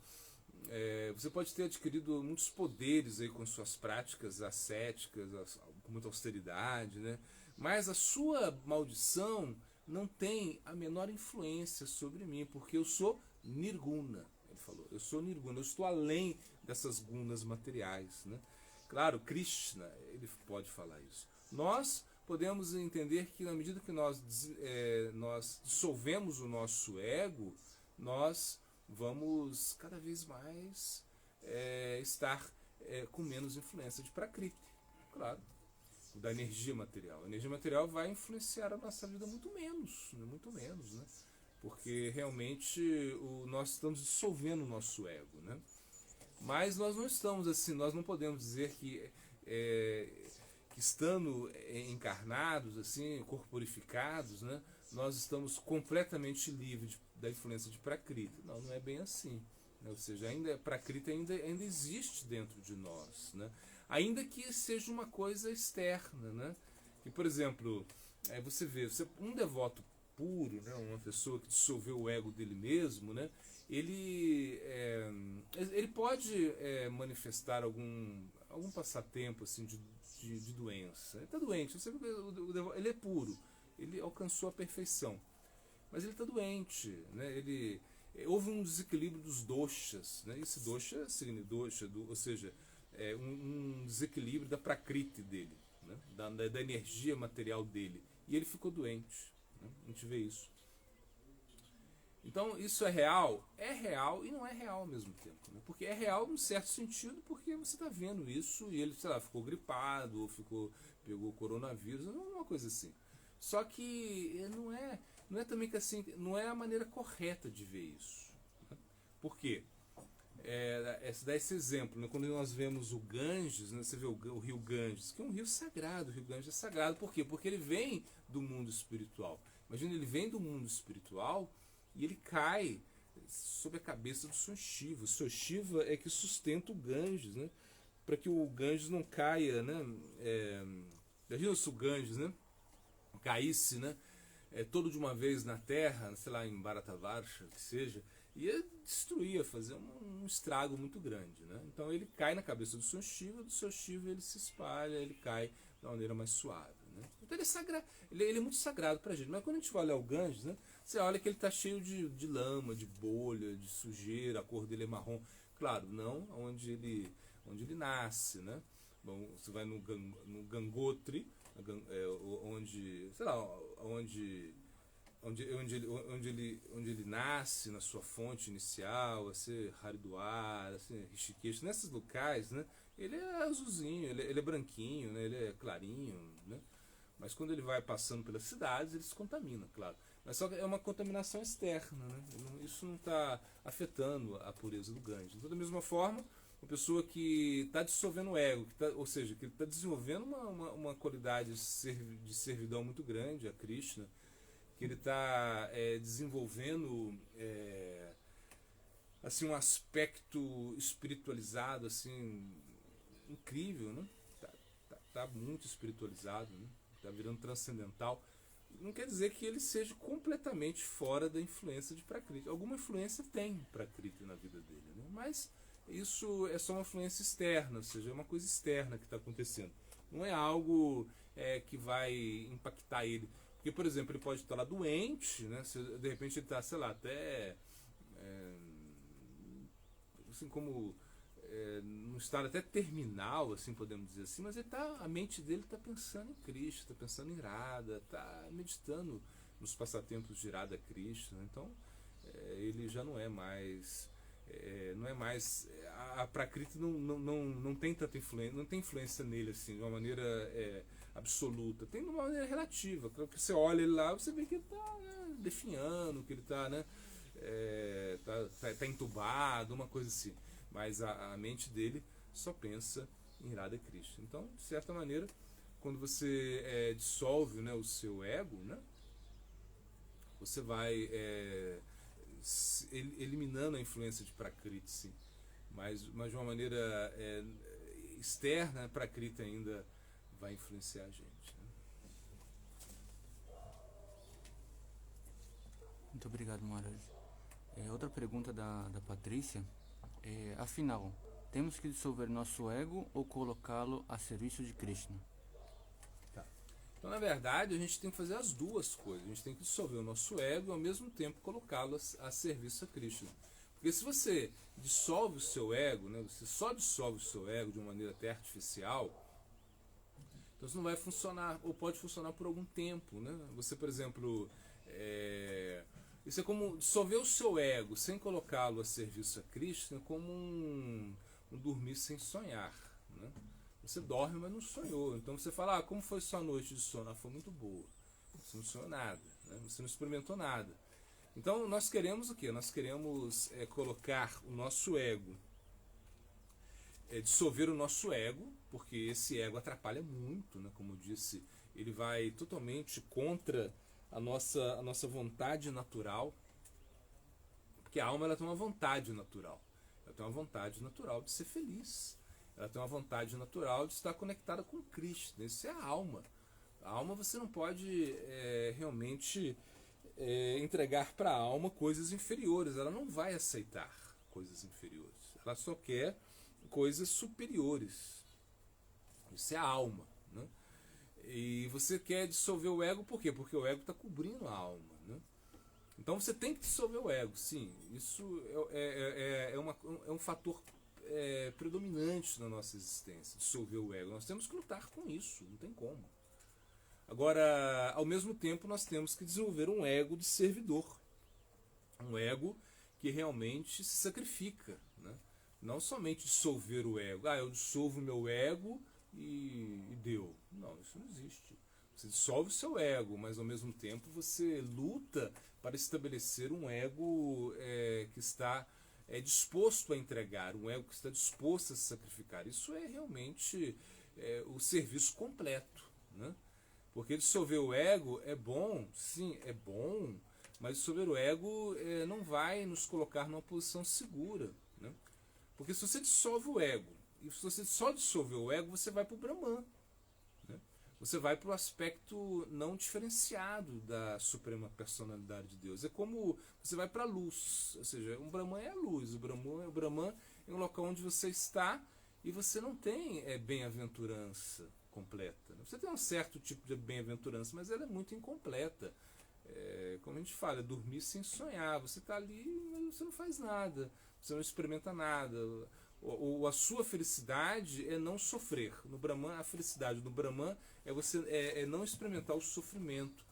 Você pode ter adquirido muitos poderes aí com suas práticas ascéticas, com muita austeridade, né? Mas a sua maldição não tem a menor influência sobre mim, porque eu sou nirguna. Ele falou: eu sou nirguna, eu estou além dessas gunas materiais, né? Claro, Krishna, ele pode falar isso. Nós podemos entender que na medida que nós dissolvemos o nosso ego, nós vamos cada vez mais estar com menos influência de Prakriti, claro, da energia material. A energia material vai influenciar a nossa vida muito menos, né? Porque realmente nós estamos dissolvendo o nosso ego, né? Mas nós não estamos assim, nós não podemos dizer que estando encarnados, assim, corporificados, né, nós estamos completamente livres da influência de Prakriti. Não, não é bem assim, né? Ou seja, Prakriti ainda existe dentro de nós, né? Ainda que seja uma coisa externa, né? Que, por exemplo, você vê, um devoto puro, né, uma pessoa que dissolveu o ego dele mesmo, né, ele pode manifestar algum passatempo assim, de doença. Ele está doente, você vê que ele é puro, ele alcançou a perfeição, mas ele está doente, né? Houve um desequilíbrio dos doshas, né? Esse dosha significa dosha, ou seja, um desequilíbrio da prakriti dele, né? da energia material dele, e ele ficou doente, né? A gente vê isso. Então isso é real e não é real ao mesmo tempo, né? Porque é real num certo sentido, porque você está vendo isso e ele, sei lá, ficou gripado ou pegou coronavírus, uma coisa assim. Só que não é também que assim, não é a maneira correta de ver isso, né? Por quê? Dá esse exemplo, né? Quando nós vemos o Ganges, né? Você vê o rio Ganges, que é um rio sagrado. O rio Ganges é sagrado, por quê? Porque ele vem do mundo espiritual. Imagina, ele vem do mundo espiritual e ele cai sobre a cabeça do Sr. Shiva. O Sr. Shiva é que sustenta o Ganges, né? Para que o Ganges não caia, né? Imagina se o Ganges, né, caísse, né, todo de uma vez na terra, sei lá, em Bharatavarsha, que seja, ia destruir, ia fazer um estrago muito grande, né? Então ele cai na cabeça do Sr. Shiva ele se espalha, ele cai de uma maneira mais suave, né? Então ele é muito sagrado pra gente. Mas quando a gente vai olhar o Ganges, né, você olha que ele está cheio de lama, de bolha, de sujeira, a cor dele é marrom. Claro, não onde ele nasce, né? Bom, você vai no Gangotri, onde, sei lá, onde ele nasce, na sua fonte inicial, assim, Haridwar, assim, Rishikesh, nesses locais, né? Ele é azulzinho, ele é branquinho, né? Ele é clarinho, né? Mas quando ele vai passando pelas cidades, ele se contamina, claro. Mas só que é uma contaminação externa, né? Isso não está afetando a pureza do Ganges. Então, da mesma forma, uma pessoa que está dissolvendo o ego, ou seja, que está desenvolvendo uma qualidade de servidão muito grande a Krishna, que ele está desenvolvendo assim, um aspecto espiritualizado assim, incrível, né? Tá muito espiritualizado, né? Tá virando transcendental. Não quer dizer que ele seja completamente fora da influência de Prakriti. Alguma influência tem Prakriti na vida dele, né? Mas isso é só uma influência externa, ou seja, é uma coisa externa que está acontecendo. Não é algo que vai impactar ele. Porque, por exemplo, ele pode estar lá doente, né? Se, de repente ele está, sei lá, até assim como num estado até terminal, assim podemos dizer assim, mas a mente dele está pensando em Cristo, está pensando em Radha, está meditando nos passatempos de Radha Krishna. Então ele já não é mais a Prakriti não tem tanta influência, não tem influência nele assim de uma maneira absoluta, tem de uma maneira relativa. Quando você olha ele lá, você vê que ele está definhando, que ele está tá entubado, uma coisa assim, mas a mente dele só pensa em Radha Krishna. Então, de certa maneira, quando você dissolve, né, o seu ego, né, você vai eliminando a influência de Prakriti, sim. Mas de uma maneira externa, Prakriti ainda vai influenciar a gente, né? Muito obrigado, Maharaj. Outra pergunta da Patrícia afinal, temos que dissolver nosso ego ou colocá-lo a serviço de Krishna? Tá. Então, na verdade, a gente tem que fazer as duas coisas. A gente tem que dissolver o nosso ego e, ao mesmo tempo, colocá-lo a serviço a Krishna. Porque se você dissolve o seu ego, né, você só dissolve o seu ego de uma maneira até artificial, então isso não vai funcionar, ou pode funcionar por algum tempo, né? Você, por exemplo, isso é como dissolver o seu ego sem colocá-lo a serviço a Krishna, como um dormir sem sonhar, né? Você dorme, mas não sonhou. Então você fala, como foi sua noite de sono? Foi muito boa. Você não sonhou nada, né? Você não experimentou nada. Então nós queremos o quê? Nós queremos colocar o nosso ego, dissolver o nosso ego, porque esse ego atrapalha muito, né? Como eu disse, ele vai totalmente contra a nossa vontade natural, porque a alma ela tem uma vontade natural. Ela tem uma vontade natural de ser feliz. Ela tem uma vontade natural de estar conectada com Cristo. Isso é a alma. A alma você não pode realmente entregar para a alma coisas inferiores. Ela não vai aceitar coisas inferiores. Ela só quer coisas superiores. Isso é a alma, né? E você quer dissolver o ego por quê? Porque o ego está cobrindo a alma, né? Então você tem que dissolver o ego, sim. Isso é um fator predominante na nossa existência, dissolver o ego. Nós temos que lutar com isso, não tem como. Agora, ao mesmo tempo, nós temos que desenvolver um ego de servidor. Um ego que realmente se sacrifica, né? Não somente dissolver o ego. Eu dissolvo o meu ego e deu. Não, isso não existe. Você dissolve o seu ego, mas ao mesmo tempo você luta para estabelecer um ego que está disposto a entregar, um ego que está disposto a se sacrificar. Isso é realmente o serviço completo, né? Porque dissolver o ego é bom, sim, é bom, mas dissolver o ego não vai nos colocar numa posição segura, né? Porque se você dissolve o ego, e se você só dissolver o ego, você vai para o Brahman, né? Você vai para o aspecto não diferenciado da Suprema Personalidade de Deus. É como você vai para a luz, ou seja, um Brahman é a luz, o Brahman é um local onde você está e você não tem bem-aventurança completa. Você tem um certo tipo de bem-aventurança, mas ela é muito incompleta. Como a gente fala, dormir sem sonhar. Você está ali, mas você não faz nada, você não experimenta nada. A sua felicidade é não sofrer. No Brahman, a felicidade do Brahman é não experimentar o sofrimento,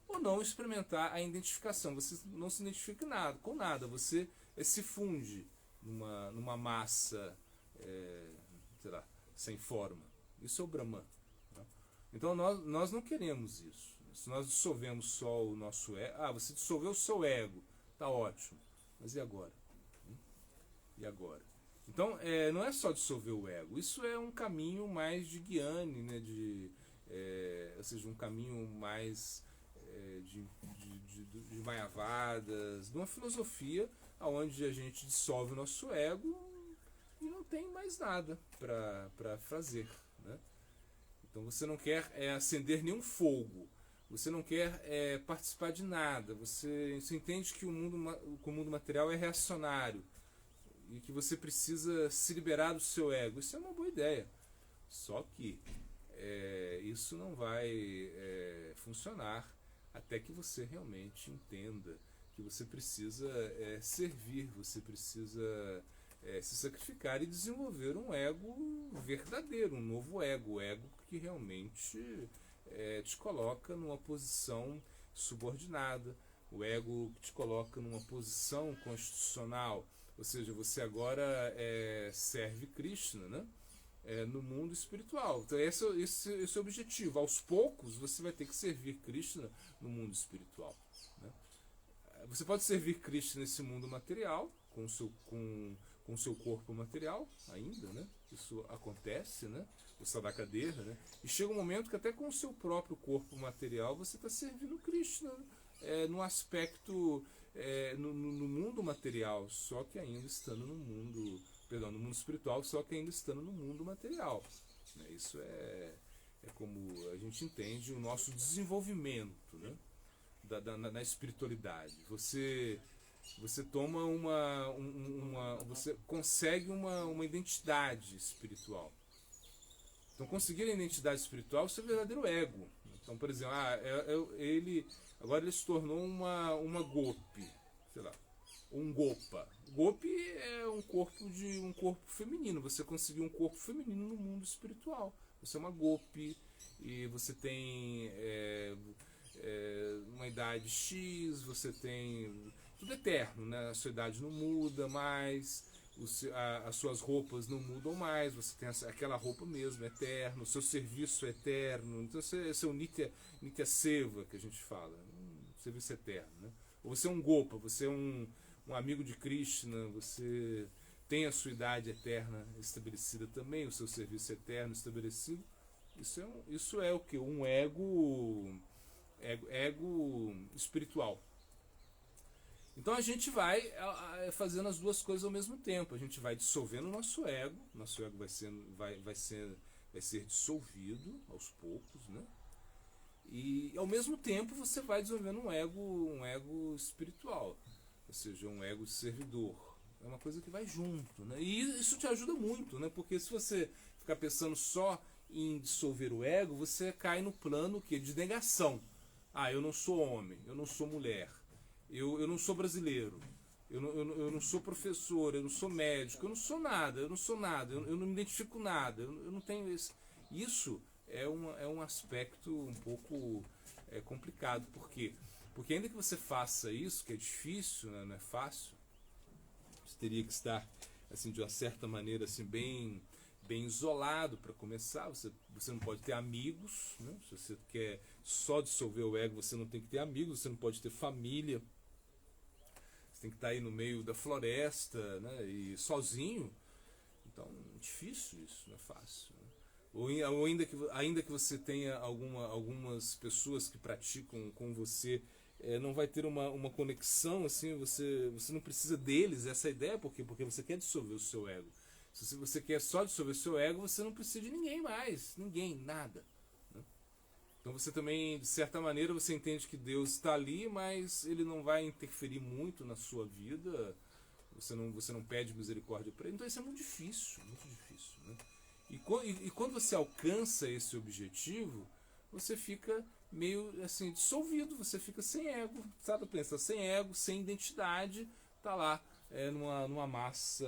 ou não experimentar a identificação. Você não se identifica com nada, você se funde numa massa sei lá, sem forma. Isso é o Brahman, né? Então nós não queremos isso. Se nós dissolvemos só o nosso ego, você dissolveu o seu ego, tá ótimo, mas e agora? E agora? Então não é só dissolver o ego, isso é um caminho mais de Gyani, né? Ou seja, um caminho mais de Mayavadas, de uma filosofia onde a gente dissolve o nosso ego e não tem mais nada para fazer, né? Então você não quer acender nenhum fogo, você não quer participar de nada, você entende que o mundo material é reacionário e que você precisa se liberar do seu ego. Isso é uma boa ideia, só que isso não vai funcionar até que você realmente entenda que você precisa servir, você precisa se sacrificar e desenvolver um ego verdadeiro, um novo ego, o ego que realmente te coloca numa posição subordinada, o ego que te coloca numa posição constitucional, ou seja, você agora serve Krishna, né? No mundo espiritual. Então esse é o objetivo. Aos poucos você vai ter que servir Krishna no mundo espiritual, né? Você pode servir Krishna nesse mundo material, com o seu corpo material ainda, né? Isso acontece, né? O sadhakadeha, né? E chega um momento que até com o seu próprio corpo material você está servindo Krishna no aspecto, no mundo material, só que ainda estando no mundo espiritual, só que ainda estando no mundo material, né? Isso é como a gente entende o nosso desenvolvimento, né? Na espiritualidade. Você toma você consegue uma identidade espiritual. Então, conseguir a identidade espiritual é o seu verdadeiro ego. Então, por exemplo, ele se tornou uma gopi, sei lá, um gopa. Gopi é um corpo feminino. Você conseguiu um corpo feminino no mundo espiritual. Você é uma gopi e você tem uma idade X, você tem tudo eterno, né? A sua idade não muda mais, as suas roupas não mudam mais, você tem aquela roupa mesmo, eterno, o seu serviço é eterno. Então esse é o Nitya Seva que a gente fala, um serviço eterno, né? Ou você é um gopa, você é um amigo de Krishna, você tem a sua idade eterna estabelecida também, o seu serviço eterno estabelecido. Isso é o que? Um ego espiritual. Então a gente vai fazendo as duas coisas ao mesmo tempo. A gente vai dissolvendo o nosso ego vai ser dissolvido aos poucos, né? E ao mesmo tempo você vai desenvolvendo um ego espiritual, ou seja, um ego de servidor. É uma coisa que vai junto, né? E isso te ajuda muito, né? Porque se você ficar pensando só em dissolver o ego, você cai no plano de negação. Eu não sou homem, eu não sou mulher, eu não sou brasileiro, eu não sou professor, eu não sou médico, eu não sou nada, eu não me identifico nada, eu não tenho isso. Isso é um aspecto um pouco complicado. Por quê? Porque ainda que você faça isso, que é difícil, né, não é fácil, você teria que estar assim, de uma certa maneira assim, bem isolado para começar. Você não pode ter amigos, né? Se você quer só dissolver o ego, você não tem que ter amigos, você não pode ter família, você tem que estar aí no meio da floresta, né? E sozinho. Então, difícil isso, não é fácil, né? Ou ainda que você tenha algumas pessoas que praticam com você, não vai ter uma conexão, assim, você não precisa deles, essa é a ideia, porque você quer dissolver o seu ego. Se você quer só dissolver o seu ego, você não precisa de ninguém mais, nada, né? Então você também, de certa maneira, você entende que Deus está ali, mas ele não vai interferir muito na sua vida, você não pede misericórdia para ele. Então isso é muito difícil, né? E quando você alcança esse objetivo, você fica meio assim dissolvido, você fica sem ego, sabe? Pensa, sem ego, sem identidade, tá lá numa massa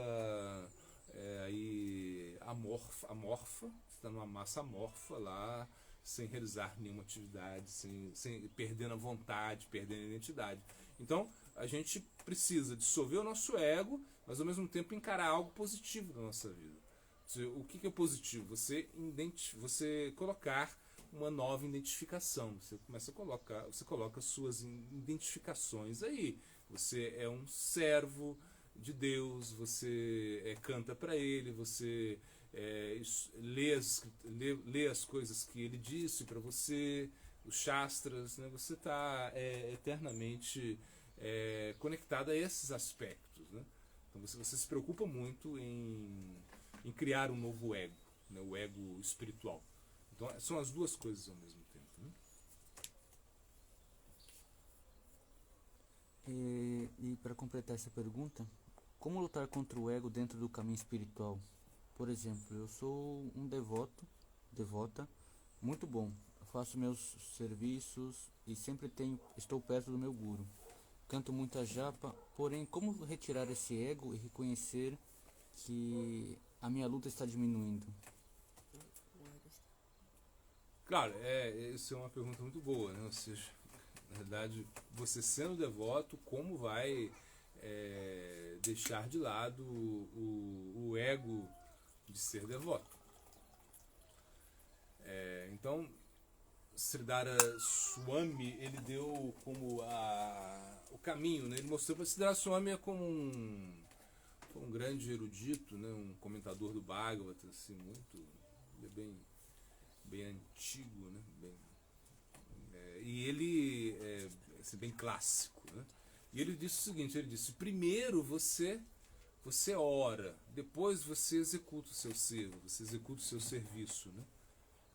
aí amorfa, está numa massa amorfa lá, sem realizar nenhuma atividade, sem perdendo a vontade, perdendo a identidade. Então a gente precisa dissolver o nosso ego, mas ao mesmo tempo encarar algo positivo na nossa vida. O que é positivo? Você colocar uma nova identificação. Você coloca suas identificações aí. Você é um servo de Deus, você canta para ele, você lê as coisas que ele disse para você, os shastras, né? Você está eternamente conectado a esses aspectos, né? Então você se preocupa muito em criar um novo ego, né? O ego espiritual. Então são as duas coisas ao mesmo tempo. Né? E para completar essa pergunta, como lutar contra o ego dentro do caminho espiritual? Por exemplo, eu sou um devota, muito bom. Eu faço meus serviços e sempre estou perto do meu guru. Canto muita japa, porém, como retirar esse ego e reconhecer que a minha luta está diminuindo? Claro, isso é uma pergunta muito boa, né? Ou seja, na verdade, você sendo devoto, como vai deixar de lado o ego de ser devoto? Então, Sridhara Swami, ele deu como o caminho, né? Ele mostrou para Sridhara Swami como um grande erudito, né? Um comentador do Bhagavata, assim, ele é bem antigo, né? E ele assim, bem clássico, né? E ele disse o seguinte, ele disse, primeiro você ora, depois você executa o seu servo, você executa o seu serviço, né?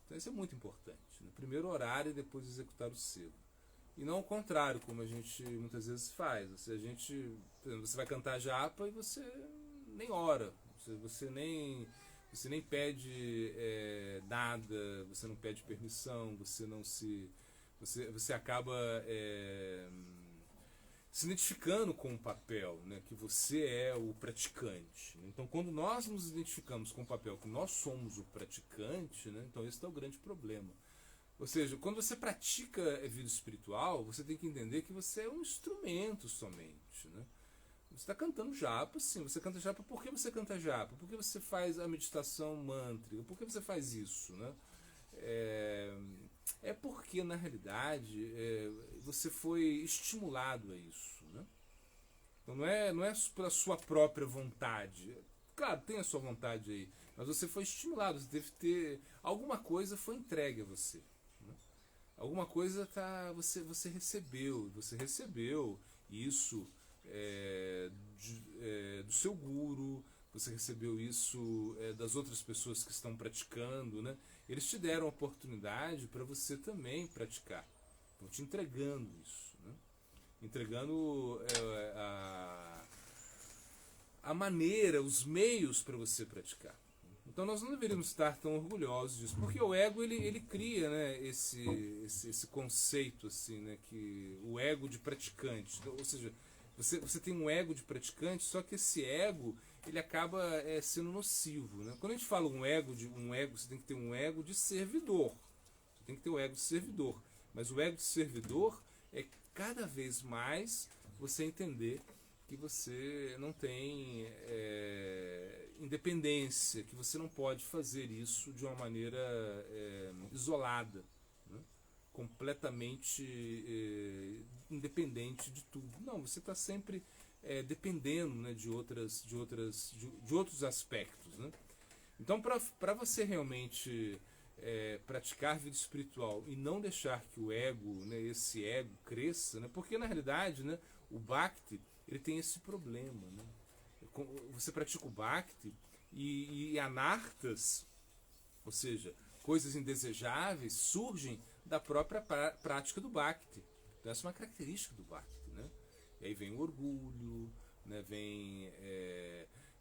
Então isso é muito importante, né? Primeiro orar e depois executar o servo. E não o contrário, como a gente muitas vezes faz. Você vai cantar japa e você nem ora, você nem pede nada, você não pede permissão, você acaba se identificando com o papel, né, que você é o praticante. Então, quando nós nos identificamos com o papel que nós somos o praticante, né, então esse é o grande problema. Ou seja, quando você pratica a vida espiritual, você tem que entender que você é um instrumento somente. Né? Você está cantando japa, sim. Você canta japa. Por que você canta japa? Por que você faz a meditação mântrica? Por que você faz isso? Né? Porque, na realidade, você foi estimulado a isso. Né? Então, não é pela sua própria vontade. Claro, tem a sua vontade aí. Mas você foi estimulado. Você deve ter... Alguma coisa foi entregue a você. Né? Alguma coisa você recebeu. Você recebeu isso do seu guru. Você recebeu isso das outras pessoas que estão praticando, né? Eles te deram a oportunidade para você também praticar. Estão te entregando isso, né? Entregando a maneira, os meios para você praticar. Então nós não deveríamos estar tão orgulhosos disso, porque o ego ele cria, né, esse conceito assim, né, que o ego de praticante, ou seja, você tem um ego de praticante, só que esse ego ele acaba sendo nocivo, né? Quando a gente fala um ego, você tem que ter um ego de servidor. Você tem que ter o ego de servidor. Mas o ego de servidor é cada vez mais você entender que você não tem independência, que você não pode fazer isso de uma maneira isolada, né? Completamente independente de tudo. Não, você está sempre dependendo, né, de outros aspectos, né? Então, para você realmente praticar vida espiritual e não deixar que o ego, né, esse ego cresça, né? Porque na realidade, né, o Bhakti ele tem esse problema, né? Você pratica o Bhakti e anartas, ou seja, coisas indesejáveis, surgem da própria prática do Bhakti. Então essa é uma característica do Bhakti, né? E aí vem o orgulho, né?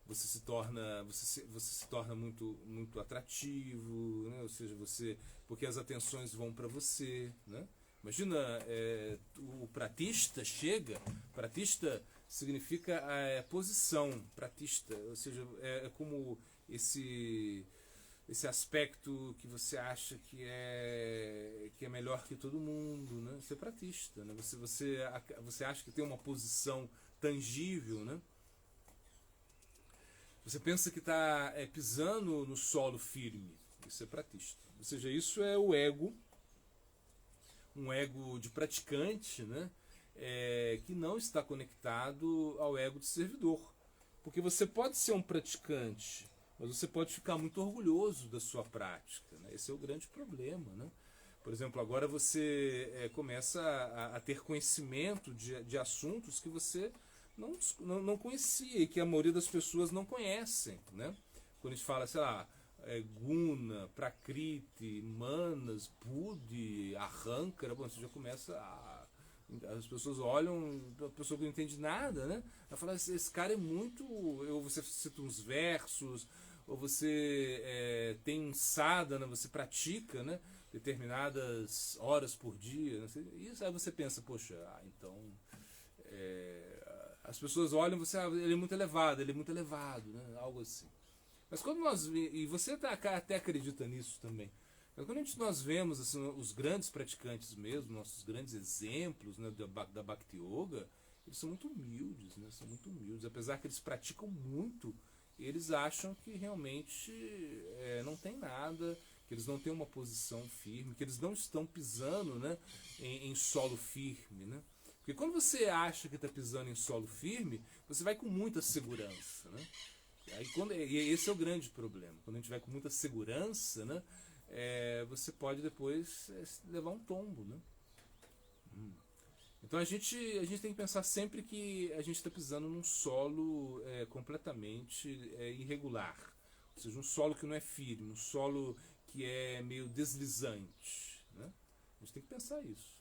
Você se torna muito atrativo, né? Ou seja, porque as atenções vão para você, né? Imagina, o pratista chega, pratista significa posição, pratista, ou seja, é como esse aspecto que você acha que é melhor que todo mundo, né? Você é pratista, né? Você acha que tem uma posição tangível, né? Você pensa que está pisando no solo firme, isso é pratista. Ou seja, isso é o ego, um ego de praticante, né? Que não está conectado ao ego de servidor. Porque você pode ser um praticante, mas você pode ficar muito orgulhoso da sua prática, né? Esse é o grande problema, né? Por exemplo, agora você começa a ter conhecimento de assuntos que você não conhecia e que a maioria das pessoas não conhecem, né? Quando a gente fala, sei lá, Guna, Prakriti, Manas, Budi, Arrankara, bom, você já começa as pessoas olham, a pessoa que não entende nada, né? Ela fala, esse cara é muito... Ou você cita uns versos, ou você tem um sadhana, você pratica, né? Determinadas horas por dia. Né? Isso aí você pensa, poxa, então... as pessoas olham, você, ele é muito elevado, né? Algo assim. Mas quando e você até acredita nisso também, mas quando nós vemos assim, os grandes praticantes mesmo, nossos grandes exemplos, né, da Bhakti Yoga, eles são muito humildes, né? São muito humildes. Apesar que eles praticam muito, eles acham que realmente não tem nada, que eles não têm uma posição firme, que eles não estão pisando, né, em solo firme, né? Porque quando você acha que está pisando em solo firme, você vai com muita segurança, né? E esse é o grande problema. Quando a gente vai com muita segurança, né, você pode depois levar um tombo, né? Então a gente tem que pensar sempre que a gente está pisando num solo completamente irregular. Ou seja, um solo que não é firme, um solo que é meio deslizante, né? A gente tem que pensar isso.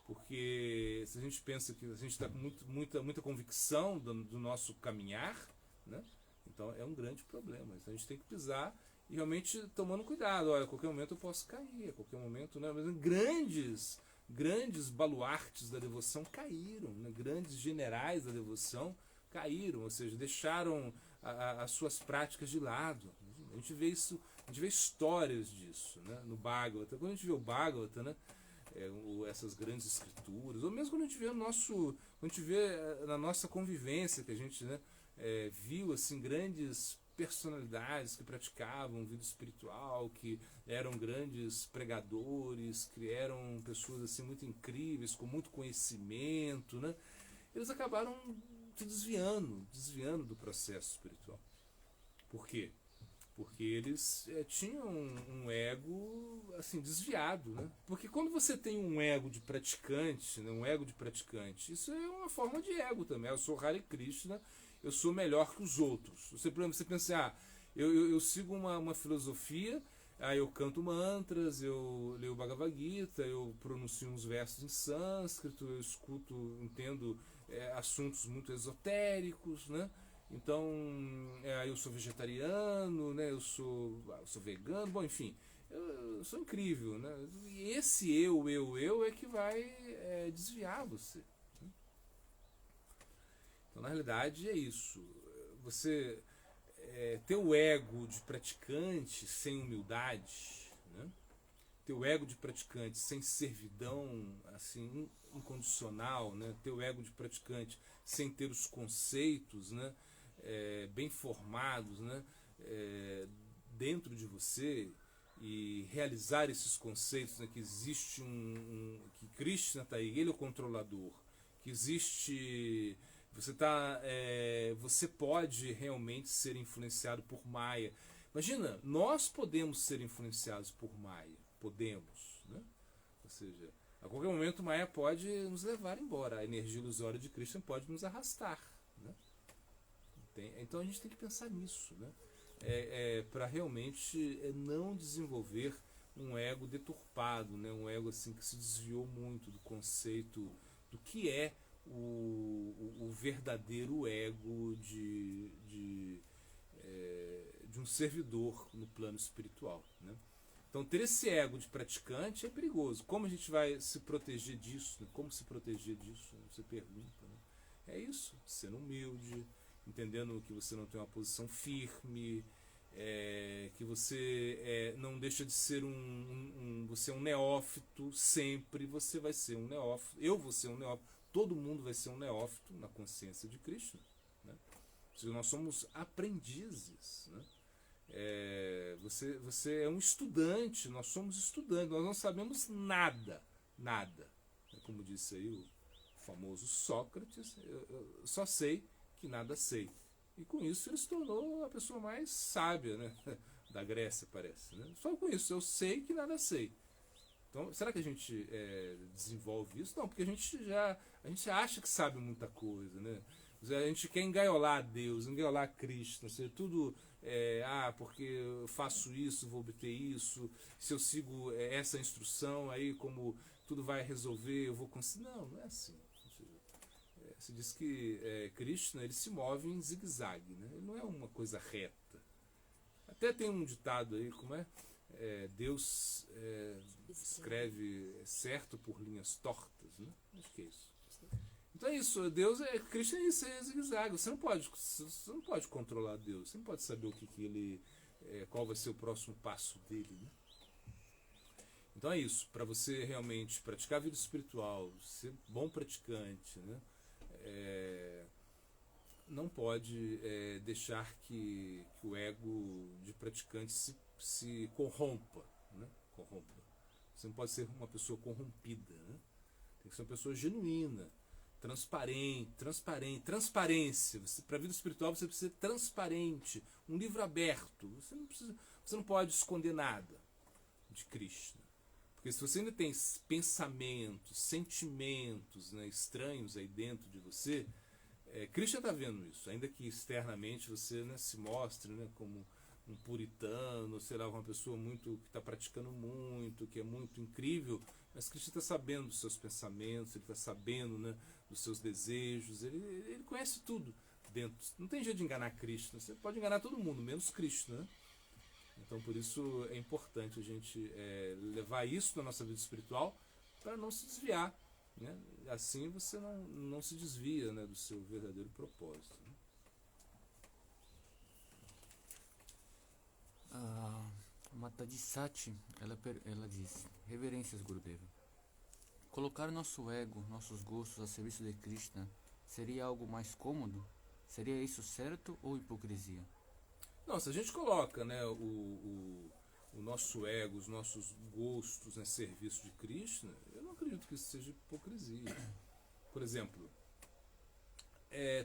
Porque se a gente pensa que a gente está com muita convicção do nosso caminhar, né? Então é um grande problema. Então a gente tem que pisar e realmente tomando cuidado. Olha, a qualquer momento eu posso cair, a qualquer momento, né? Mas grandes baluartes da devoção caíram, né? Grandes generais da devoção caíram, ou seja, deixaram as suas práticas de lado. A gente vê isso, a gente vê histórias disso, né? No Bhagavata. Quando a gente vê o Bhagavata, né? Essas grandes escrituras, ou mesmo quando a gente vê na nossa convivência, que a gente, né, viu assim grandes personalidades que praticavam vida espiritual, que eram grandes pregadores, que eram pessoas assim muito incríveis, com muito conhecimento, né? Eles acabaram se desviando do processo espiritual. Por quê? Porque eles tinham um ego assim desviado, né? Porque quando você tem um ego de praticante, né, isso é uma forma de ego também. Eu sou Hare Krishna, eu sou melhor que os outros. Você pensa, eu sigo uma filosofia, aí eu canto mantras, eu leio Bhagavad Gita, eu pronuncio uns versos em sânscrito, eu entendo assuntos muito esotéricos, né? Então, eu sou vegetariano, né? Eu sou vegano, bom, enfim, eu sou incrível, né? E esse eu é que vai desviar você. Né? Então, na realidade, é isso. Você ter o ego de praticante sem humildade, né? Ter o ego de praticante sem servidão assim incondicional, né? Ter o ego de praticante sem ter os conceitos, né? Bem formados, né? Dentro de você, e realizar esses conceitos, né? Que existe que Krishna está aí, ele é o controlador, que existe, você pode realmente ser influenciado por Maya. Imagina, nós podemos ser influenciados por Maya, podemos, né? Ou seja, a qualquer momento Maya pode nos levar embora, a energia ilusória de Krishna pode nos arrastar, né? Então a gente tem que pensar nisso, né? Para realmente não desenvolver um ego deturpado, né? Um ego assim que se desviou muito do conceito do que é o verdadeiro ego de um servidor no plano espiritual, né? Então ter esse ego de praticante é perigoso. Como a gente vai se proteger disso? Né? Como se proteger disso? Você pergunta, né? É isso, sendo humilde, entendendo que você não tem uma posição firme, que você não deixa de ser você é um neófito, sempre você vai ser um neófito, eu vou ser um neófito, todo mundo vai ser um neófito na consciência de Krishna, né? Ou seja, nós somos aprendizes, né? Você é um estudante, nós somos estudantes, nós não sabemos nada, como disse aí o famoso Sócrates, eu só sei que nada sei. E com isso ele se tornou a pessoa mais sábia, né, da Grécia, parece, né? Só com isso, eu sei que nada sei. Então, será que a gente desenvolve isso? Não, porque a gente acha que sabe muita coisa, né? A gente quer engaiolar Deus, engaiolar Cristo, ou seja, tudo porque eu faço isso, vou obter isso, se eu sigo essa instrução, aí como tudo vai resolver, eu vou conseguir. Não, não é assim. Se diz que Krishna, ele se move em zigue-zague, né? Ele não é uma coisa reta. Até tem um ditado aí, como é? Deus escreve certo por linhas tortas, né? Acho que é isso. Então é isso, Deus Krishna é isso, é zigue-zague. Você não pode controlar Deus, você não pode saber o que ele, qual vai ser o próximo passo dele, né? Então é isso, para você realmente praticar a vida espiritual, ser bom praticante, né? Não pode deixar que o ego de praticante se corrompa, né? Corrompa. Você não pode ser uma pessoa corrompida, né? Tem que ser uma pessoa genuína, transparência. Para a vida espiritual você precisa ser transparente, um livro aberto. Você não pode esconder nada de Krishna. Porque se você ainda tem pensamentos, sentimentos, né, estranhos aí dentro de você, Krishna está vendo isso. Ainda que externamente você, né, se mostre, né, como um puritano, sei lá, uma pessoa muito que está praticando muito, que é muito incrível, mas Krishna está sabendo dos seus pensamentos, ele está sabendo, né, dos seus desejos, ele conhece tudo dentro. Não tem jeito de enganar Krishna. Você pode enganar todo mundo, menos Krishna, né? Então por isso é importante a gente levar isso na nossa vida espiritual para não se desviar, né? Assim você não se desvia, né, do seu verdadeiro propósito, né? Mataji Sati, ela diz: Reverências, Gurudeva. Colocar nosso ego, nossos gostos a serviço de Krishna seria algo mais cômodo? Seria isso certo ou hipocrisia? Não, se a gente coloca, né, o nosso ego, os nossos gostos a serviço de Krishna, eu não acredito que isso seja hipocrisia. Por exemplo,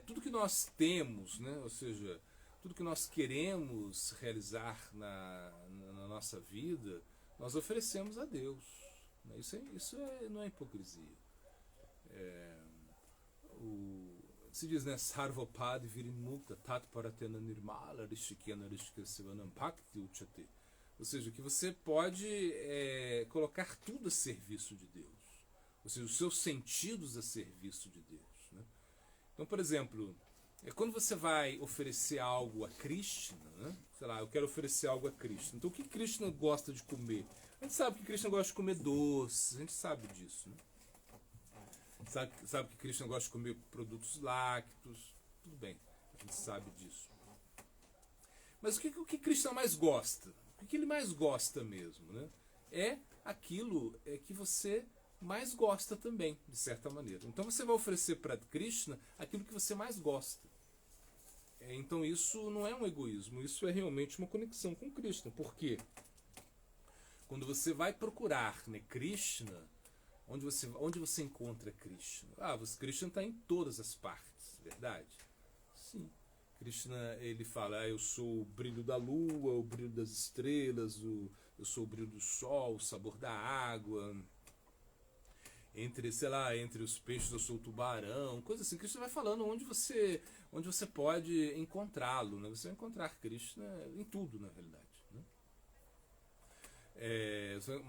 tudo que nós temos, né, ou seja, tudo que nós queremos realizar na nossa vida, nós oferecemos a Deus. Isso não é hipocrisia. Se diz, né, Sarvapad Virimukta Tatparatena Nirmala Rishikena Rishikesevanam Bhakti Uchate. Ou seja, que você pode colocar tudo a serviço de Deus. Ou seja, os seus sentidos a serviço de Deus, né? Então, por exemplo, quando você vai oferecer algo a Krishna, né? Sei lá, eu quero oferecer algo a Krishna. Então, o que Krishna gosta de comer? A gente sabe que Krishna gosta de comer doce, a gente sabe disso, né? Sabe que Krishna gosta de comer produtos lácteos, tudo bem, a gente sabe disso. Mas o que Krishna mais gosta? O que ele mais gosta mesmo, né? É aquilo que você mais gosta também, de certa maneira. Então você vai oferecer para Krishna aquilo que você mais gosta. Então isso não é um egoísmo, isso é realmente uma conexão com Krishna. Por quê? Quando você vai procurar, né, Krishna, onde você encontra Krishna? Krishna está em todas as partes, verdade? Sim. Krishna, ele fala, eu sou o brilho da lua, o brilho das estrelas, eu sou o brilho do sol, o sabor da água. Entre os peixes eu sou o tubarão, coisa assim. Krishna vai falando onde você pode encontrá-lo, né? Você vai encontrar Krishna em tudo, na realidade, né?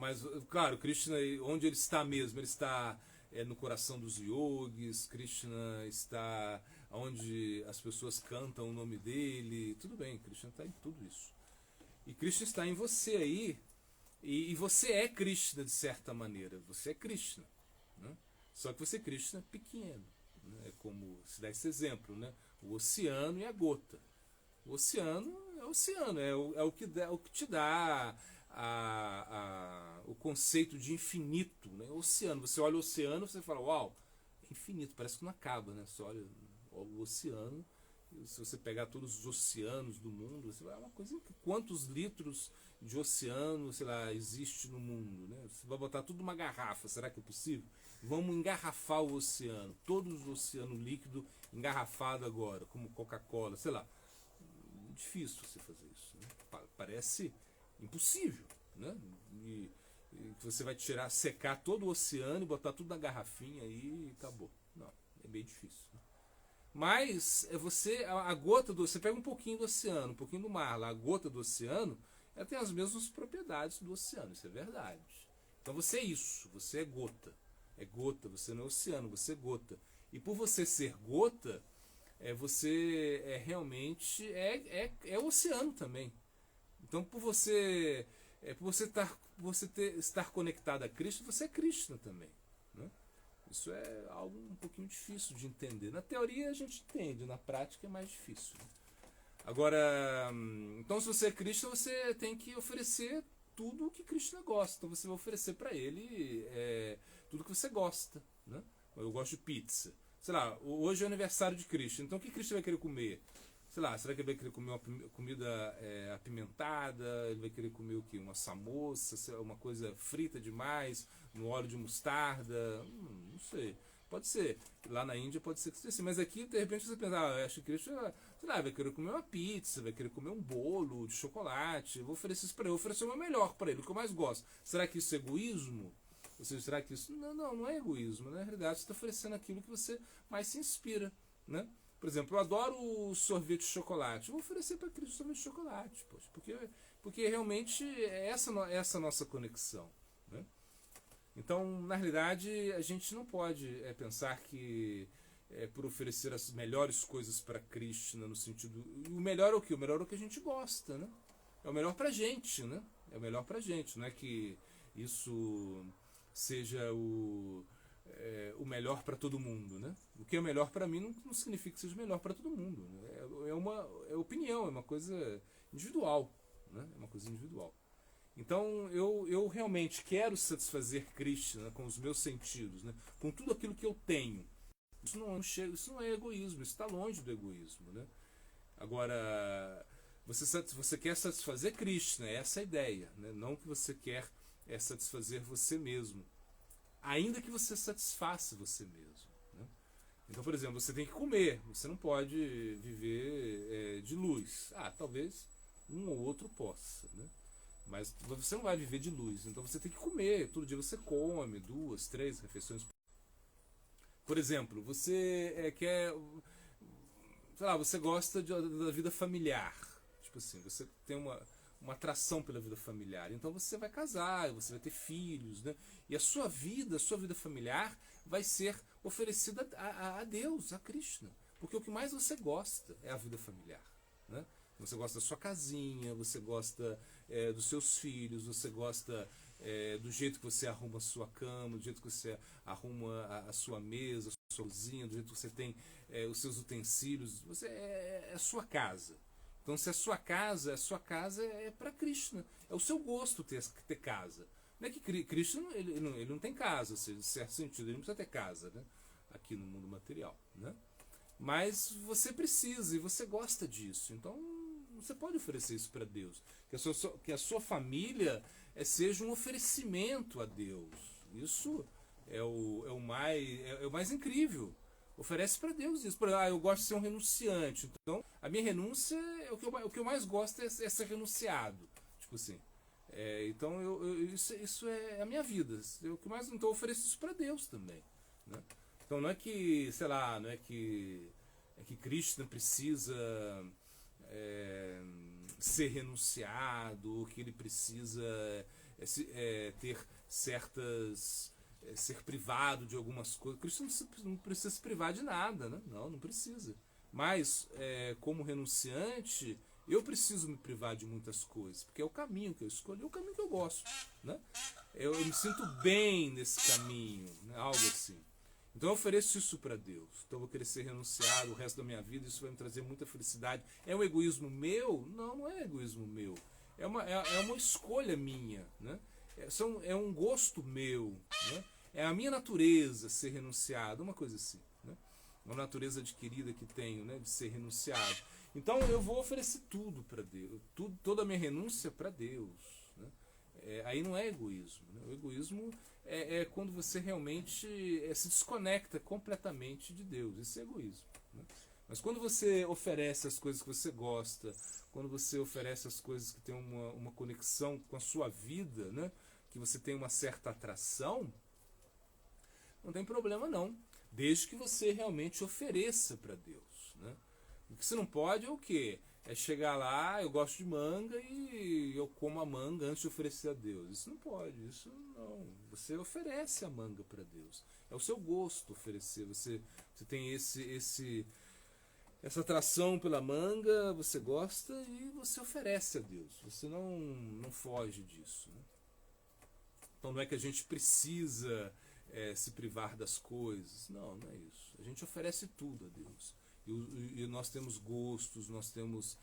Mas, claro, Krishna, onde ele está mesmo? Ele está no coração dos yogis, Krishna está onde as pessoas cantam o nome dele, tudo bem, Krishna está em tudo isso. E Krishna está em você aí, e você é Krishna de certa maneira, você é Krishna, né? Só que você é Krishna pequeno, né? É como se dá esse exemplo, né? O oceano e a gota. O oceano é o oceano, é o que te dá o conceito de infinito, né? O oceano, você olha o oceano, você fala, uau, é infinito, parece que não acaba, né? Você olha o oceano, e se você pegar todos os oceanos do mundo, você vai, é uma coisa, quantos litros de oceano, sei lá, existe no mundo, né? Você vai botar tudo numa garrafa, será que é possível? Vamos engarrafar o oceano, todo o oceano líquido engarrafado agora, como Coca-Cola, sei lá. Difícil você fazer isso, né? Parece impossível, né? E você vai secar todo o oceano e botar tudo na garrafinha e acabou. Não, é bem difícil, né? Mas a gota do, você pega um pouquinho do oceano, um pouquinho do mar, lá, a gota do oceano, ela tem as mesmas propriedades do oceano, isso é verdade. Então você é isso, você é gota. É gota, você não é oceano, você é gota. E por você ser gota, você realmente é o oceano também. Então estar conectado a Cristo, você é Krishna também. Né? Isso é algo um pouquinho difícil de entender. Na teoria a gente entende, na prática é mais difícil. Agora, então se você é Krishna, você tem que oferecer tudo o que Krishna gosta. Então você vai oferecer para ele tudo que você gosta. Né? Eu gosto de pizza. Sei lá, hoje é o aniversário de Krishna. Então o que Krishna vai querer comer? Sei lá, será que ele vai querer comer uma comida apimentada? Ele vai querer comer o quê? Uma samosa? Uma coisa frita demais? No óleo de mostarda? Não sei. Pode ser. Lá na Índia pode ser que seja assim. Mas aqui, de repente, você pensa, acho que Krishna, sei lá, vai querer comer uma pizza, vai querer comer um bolo de chocolate. Eu vou oferecer isso para ele. Eu vou oferecer o meu melhor para ele, o que eu mais gosto. Será que isso é egoísmo? Ou seja, será que isso... Não é egoísmo. Na realidade, você está oferecendo aquilo que você mais se inspira. Né? Por exemplo, eu adoro o sorvete de chocolate. Eu vou oferecer para Cristo sorvete de chocolate. Poxa, porque realmente é essa nossa conexão. Né? Então, na realidade, a gente não pode pensar que por oferecer as melhores coisas para Krishna, no sentido... O melhor é o quê? O melhor é o que a gente gosta. Né? É o melhor para a gente. Né? É o melhor para a gente. Não é que isso seja o melhor para todo mundo, né? O que é melhor para mim não significa que seja melhor para todo mundo. Né? É opinião, é uma coisa individual, né? É uma coisa individual. Então eu realmente quero satisfazer Krishna, né, com os meus sentidos, né? Com tudo aquilo que eu tenho. Isso não é egoísmo, isso está longe do egoísmo, né? Agora, você quer satisfazer Krishna, essa é a ideia, né? Não que você quer satisfazer você mesmo. Ainda que você satisfaça você mesmo. Né? Então, por exemplo, você tem que comer. Você não pode viver de luz. Talvez um ou outro possa. Né? Mas você não vai viver de luz. Então você tem que comer. Todo dia você come 2, 3 refeições. Por exemplo, você quer... Sei lá, você gosta da vida familiar. Tipo assim, você tem uma atração pela vida familiar. Então você vai casar, você vai ter filhos, né? E a sua vida familiar vai ser oferecida a Deus, a Krishna. Porque o que mais você gosta é a vida familiar. Né? Você gosta da sua casinha, você gosta dos seus filhos, você gosta do jeito que você arruma a sua cama, do jeito que você arruma a sua mesa, a sua cozinha, do jeito que você tem os seus utensílios. É a sua casa. Então, se a sua casa é para Krishna. É o seu gosto ter casa. Não é que Krishna ele não tem casa, ou seja, em certo sentido, ele não precisa ter casa, né? Aqui no mundo material. Né? Mas você precisa e você gosta disso. Então, você pode oferecer isso para Deus. Que a sua família seja um oferecimento a Deus. Isso é o mais incrível. Oferece para Deus isso. Por exemplo, eu gosto de ser um renunciante. Então, a minha renúncia, o que eu mais gosto é ser renunciado. Tipo assim. Então, isso é a minha vida. O que mais, então, eu ofereço isso para Deus também. Né? Então, não é que, sei lá, não é que Krishna precisa ser renunciado, que ele precisa ter certas... ser privado de algumas coisas. Cristo não precisa se privar de nada, né? Não precisa. Mas, como renunciante, eu preciso me privar de muitas coisas, porque é o caminho que eu escolhi, é o caminho que eu gosto. Né? Eu me sinto bem nesse caminho, né? Algo assim. Então eu ofereço isso para Deus. Então eu vou querer ser renunciado o resto da minha vida, isso vai me trazer muita felicidade. É um egoísmo meu? Não é egoísmo meu. É uma escolha minha. Né? É um gosto meu. Né? É a minha natureza ser renunciado, uma coisa assim. Né? Uma natureza adquirida que tenho, né? De ser renunciado. Então eu vou oferecer tudo para Deus, toda a minha renúncia para Deus. Né? Aí não é egoísmo. Né? O egoísmo é quando você realmente se desconecta completamente de Deus. Isso é egoísmo. Né? Mas quando você oferece as coisas que você gosta, quando você oferece as coisas que têm uma conexão com a sua vida, né? Que você tem uma certa atração, não tem problema não. desde que você realmente ofereça para Deus, né? O que você não pode é o quê? É chegar lá, eu gosto de manga e eu como a manga antes de oferecer a Deus. Isso não pode, isso não. Você oferece a manga para Deus. É o seu gosto oferecer. Você tem essa atração pela manga, você gosta e você oferece a Deus. Você não foge disso, né? Então não é que a gente precisa se privar das coisas. Não é isso. A gente oferece tudo a Deus. E nós temos gostos, nós temos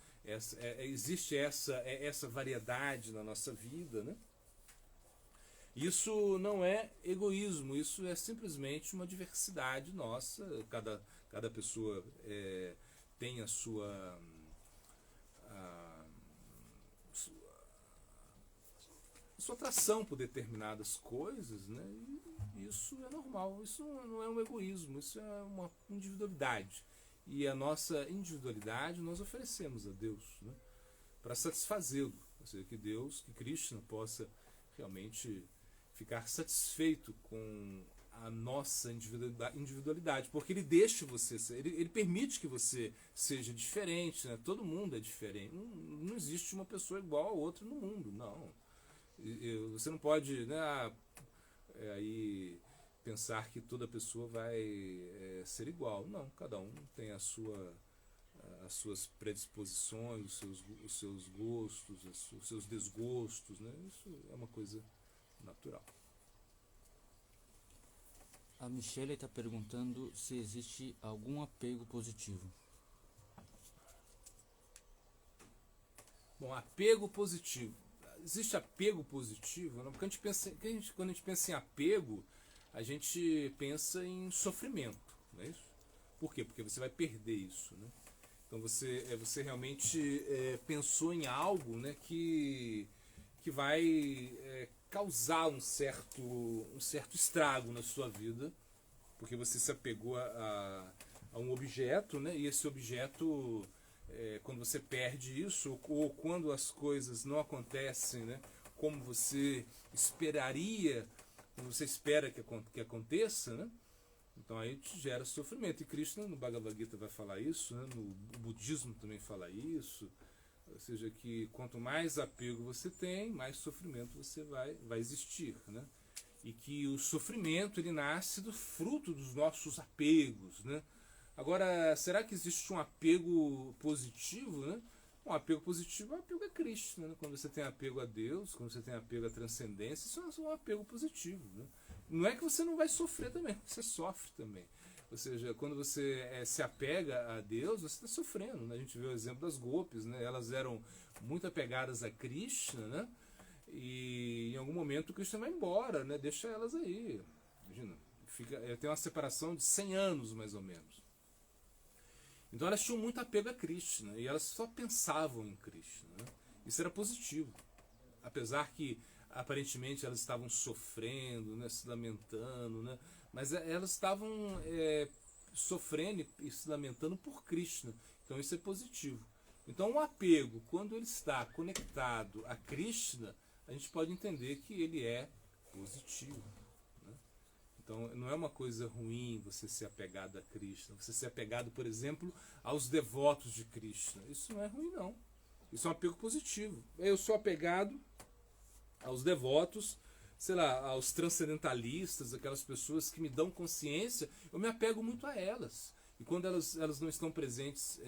existe essa variedade na nossa vida, né? Isso não é egoísmo, isso é simplesmente uma diversidade nossa. Cada pessoa tem a sua atração por determinadas coisas, né? E isso é normal, isso não é um egoísmo, isso é uma individualidade. E a nossa individualidade nós oferecemos a Deus, né? Para satisfazê-lo, ou seja, que Deus, que Krishna possa realmente ficar satisfeito com a nossa individualidade, porque ele deixa você ser, ele permite que você seja diferente, né? Todo mundo é diferente, não existe uma pessoa igual a outra no mundo, não. Você não pode, né, aí pensar que toda pessoa vai ser igual. Não, cada um tem as suas predisposições, os seus gostos, os seus desgostos, né? Isso é uma coisa natural. A Michelle está perguntando se existe algum apego positivo. Bom, apego positivo. Existe apego positivo? Não? Porque quando a gente pensa em apego, a gente pensa em sofrimento, não é isso? Por quê? Porque você vai perder isso, né? Então você realmente pensou em algo, né, que vai causar um certo estrago na sua vida, porque você se apegou a um objeto, né? E esse objeto, quando você perde isso, ou quando as coisas não acontecem, né, como você esperaria, como você espera que aconteça, né? Então aí te gera sofrimento. E Krishna no Bhagavad Gita vai falar isso, né? No budismo também fala isso. Ou seja, que quanto mais apego você tem, mais sofrimento você vai existir, né? E que o sofrimento ele nasce do fruto dos nossos apegos, né? Agora, será que existe um apego positivo, né? Um apego positivo é um apego a Krishna, né? Quando você tem apego a Deus, quando você tem apego à transcendência, isso é um apego positivo, né? Não é que você não vai sofrer também, você sofre também. Ou seja, quando você se apega a Deus, você está sofrendo, né? A gente vê o exemplo das gopis, né? Elas eram muito apegadas a Krishna, né? E em algum momento o Krishna vai embora, né? Deixa elas aí. Imagina, tem uma separação de 100 anos, mais ou menos. Então elas tinham muito apego a Krishna, e elas só pensavam em Krishna, né? Isso era positivo. Apesar que aparentemente elas estavam sofrendo, né? Se lamentando, né? Mas elas estavam sofrendo e se lamentando por Krishna. Então isso é positivo. Então o apego, quando ele está conectado a Krishna, a gente pode entender que ele é positivo, né? Então não é uma coisa ruim você ser apegado a Krishna. Você ser apegado, por exemplo, aos devotos de Krishna. Isso não é ruim, não. Isso é um apego positivo. Eu sou apegado aos devotos, sei lá, aos transcendentalistas, aquelas pessoas que me dão consciência, eu me apego muito a elas. E quando elas não estão presentes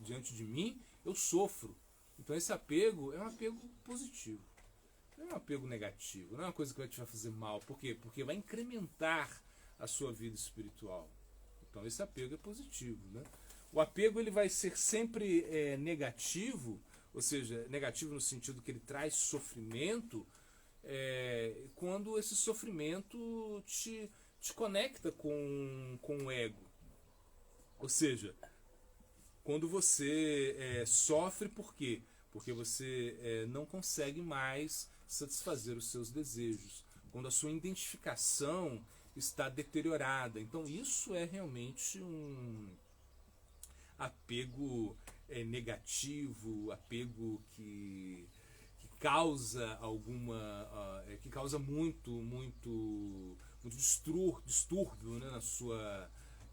diante de mim, eu sofro. Então esse apego é um apego positivo. Não é um apego negativo, não é uma coisa que vai te fazer mal. Por quê? Porque vai incrementar a sua vida espiritual. Então esse apego é positivo, né? O apego ele vai ser sempre negativo, ou seja, negativo no sentido que ele traz sofrimento, quando esse sofrimento te conecta com o ego. Ou seja, quando você sofre, por quê? Porque você não consegue mais satisfazer os seus desejos. Quando a sua identificação está deteriorada. Então isso é realmente um apego negativo, apego que causa que causa muito distúrbio, né,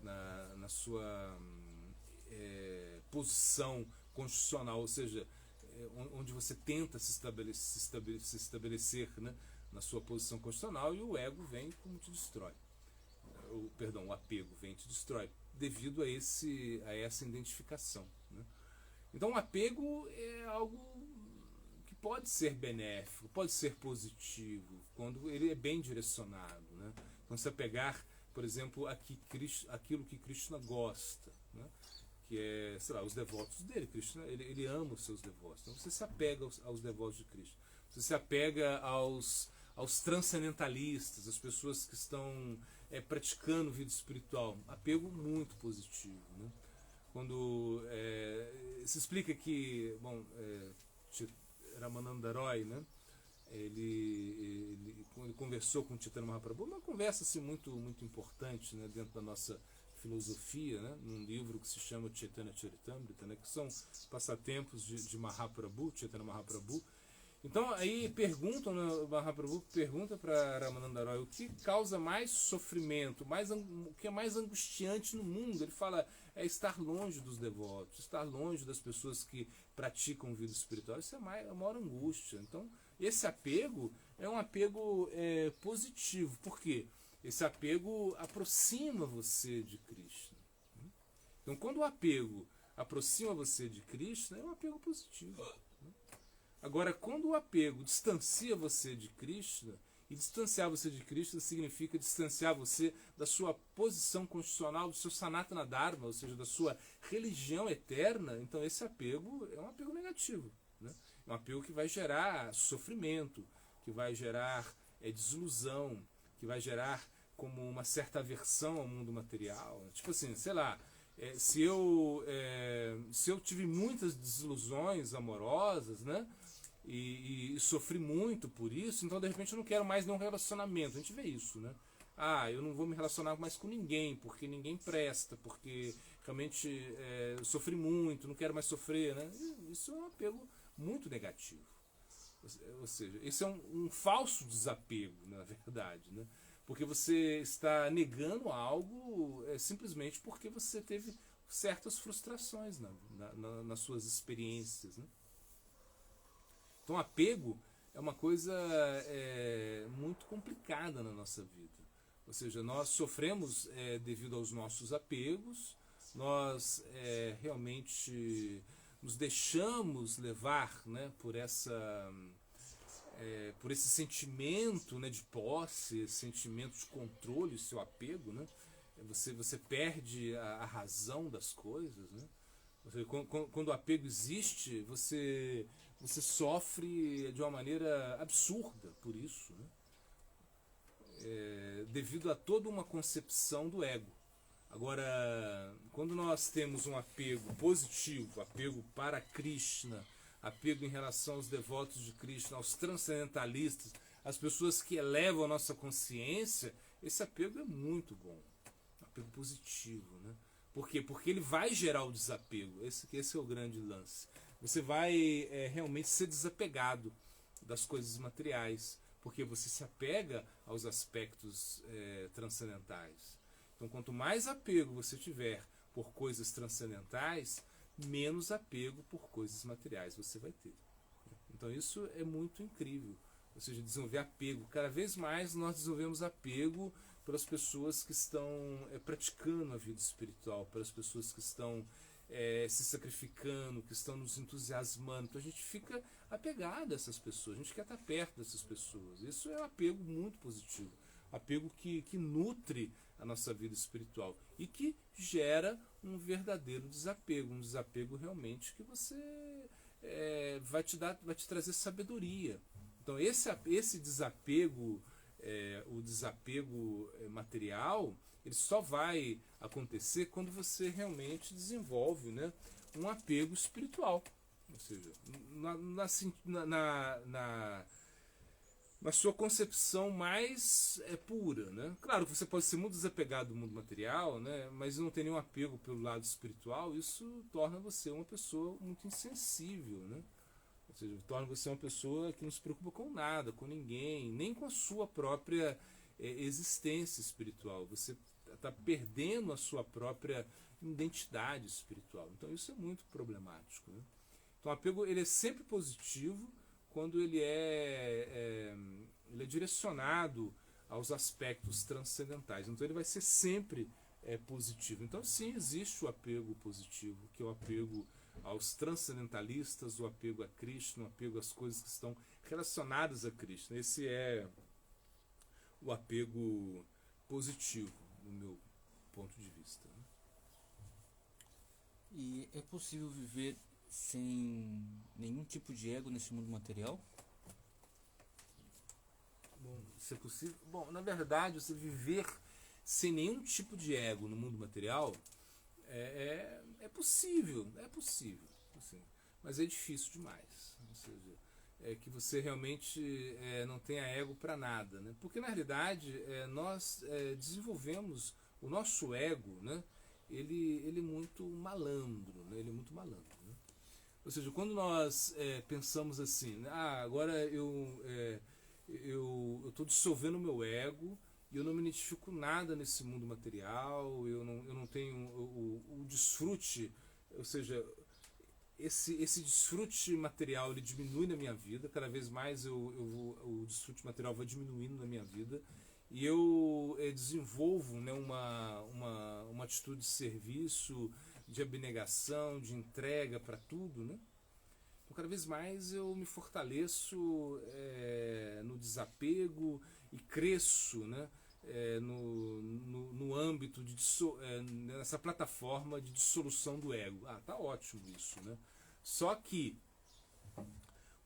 na sua posição constitucional, ou seja, onde você tenta se estabelecer, né, na sua posição constitucional, e o ego vem como te destrói. O apego vem e te destrói devido a essa identificação, né? Então o apego é algo que pode ser benéfico, pode ser positivo, quando ele é bem direcionado, né? Então você pegar, por exemplo, aquilo que Krishna gosta, né? Que é, sei lá, os devotos dele. Krishna, ele ama os seus devotos. Então você se apega aos devotos de Krishna. Você se apega aos transcendentalistas, às pessoas que estão praticando vida espiritual. Apego muito positivo, né? Quando se explica que, Ramananda Roy, né? Quando ele conversou com Chaitanya Mahaprabhu, uma conversa assim, muito, muito importante, né, dentro da nossa filosofia, né, num livro que se chama Chaitanya Charitamrita, né, que são passatempos de Mahaprabhu, Chaitanya Mahaprabhu. Então aí Mahaprabhu pergunta para Ramananda Roy o que causa mais sofrimento, o que é mais angustiante no mundo. Ele fala, é estar longe dos devotos, estar longe das pessoas que praticam vida espiritual. Isso é a maior angústia. Então esse apego é um apego positivo. Por quê? Esse apego aproxima você de Krishna. Então quando o apego aproxima você de Krishna, é um apego positivo. Agora, quando o apego distancia você de Krishna, e distanciar você de Krishna significa distanciar você da sua posição constitucional, do seu Sanatana Dharma, ou seja, da sua religião eterna, então esse apego é um apego negativo, né? É um apego que vai gerar sofrimento, que vai gerar desilusão, que vai gerar como uma certa aversão ao mundo material. Tipo assim, sei lá, se eu tive muitas desilusões amorosas, né? E sofri muito por isso, então de repente eu não quero mais nenhum relacionamento. A gente vê isso, né? Eu não vou me relacionar mais com ninguém, porque ninguém presta, porque realmente eu sofri muito, não quero mais sofrer, né? Isso é um apego muito negativo. Ou seja, esse é um falso desapego, na verdade, né? Porque você está negando algo simplesmente porque você teve certas frustrações nas suas experiências, né? Então, apego é uma coisa muito complicada na nossa vida. Ou seja, nós sofremos devido aos nossos apegos, nós realmente nos deixamos levar, né, por esse sentimento, né, de posse, esse sentimento de controle, o seu apego, né? Você perde a razão das coisas, né? Quando o apego existe, você sofre de uma maneira absurda por isso, né? Devido a toda uma concepção do ego. Agora, quando nós temos um apego positivo, apego para Krishna, apego em relação aos devotos de Krishna, aos transcendentalistas, às pessoas que elevam a nossa consciência, esse apego é muito bom, um apego positivo, né? Por quê? Porque ele vai gerar o desapego. Esse é o grande lance. Você vai realmente ser desapegado das coisas materiais, porque você se apega aos aspectos transcendentais. Então, quanto mais apego você tiver por coisas transcendentais, menos apego por coisas materiais você vai ter. Então, isso é muito incrível. Ou seja, desenvolver apego. Cada vez mais nós desenvolvemos apego pelas pessoas que estão praticando a vida espiritual, pelas pessoas que estão se sacrificando, que estão nos entusiasmando. Então a gente fica apegado a essas pessoas, a gente quer estar perto dessas pessoas. Isso é um apego muito positivo, apego que nutre a nossa vida espiritual e que gera um verdadeiro desapego, um desapego realmente que você vai te trazer sabedoria. Então esse desapego, o desapego material, ele só vai acontecer quando você realmente desenvolve, né, um apego espiritual. Ou seja, na sua concepção mais pura, né? Claro que você pode ser muito desapegado do mundo material, né, mas não ter nenhum apego pelo lado espiritual, isso torna você uma pessoa muito insensível, né? Ou seja, torna você uma pessoa que não se preocupa com nada, com ninguém, nem com a sua própria existência espiritual. Você está perdendo a sua própria identidade espiritual. Então isso é muito problemático, né? Então o apego ele é sempre positivo quando ele é direcionado aos aspectos transcendentais. Então ele vai ser sempre positivo. Então sim, existe o apego positivo, que é o apego aos transcendentalistas, o apego a Krishna, o apego às coisas que estão relacionadas a Krishna. Esse é o apego positivo, no meu ponto de vista. Né? E é possível viver sem nenhum tipo de ego nesse mundo material? Bom, isso é possível? Bom, na verdade, você viver sem nenhum tipo de ego no mundo material é possível, assim, mas é difícil demais. Ou seja, é que você realmente não tenha ego para nada, né? Porque na realidade nós desenvolvemos o nosso ego, né? Ele é muito malandro, né? Ele é muito malandro, né? Ou seja, quando nós pensamos assim, né? Agora eu estou dissolvendo o meu ego e eu não me identifico nada nesse mundo material, eu não tenho o desfrute, ou seja, esse desfrute material ele diminui na minha vida, cada vez mais o desfrute material vai diminuindo na minha vida e eu desenvolvo, né, uma atitude de serviço, de abnegação, de entrega para tudo, né? Então, cada vez mais eu me fortaleço no desapego e cresço, né, no âmbito nessa plataforma de dissolução do ego. Tá ótimo isso, né? Só que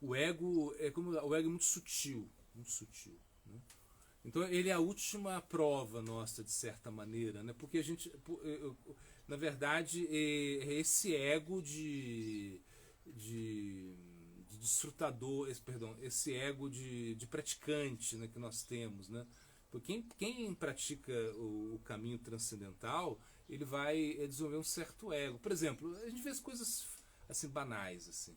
o ego o ego é muito sutil, né? Então ele é a última prova nossa, de certa maneira, né? Porque a gente, na verdade, esse ego de desfrutador, esse ego de praticante, né, que nós temos, né? Porque quem pratica o caminho transcendental, ele vai desenvolver um certo ego. Por exemplo, a gente vê as coisas assim banais, assim.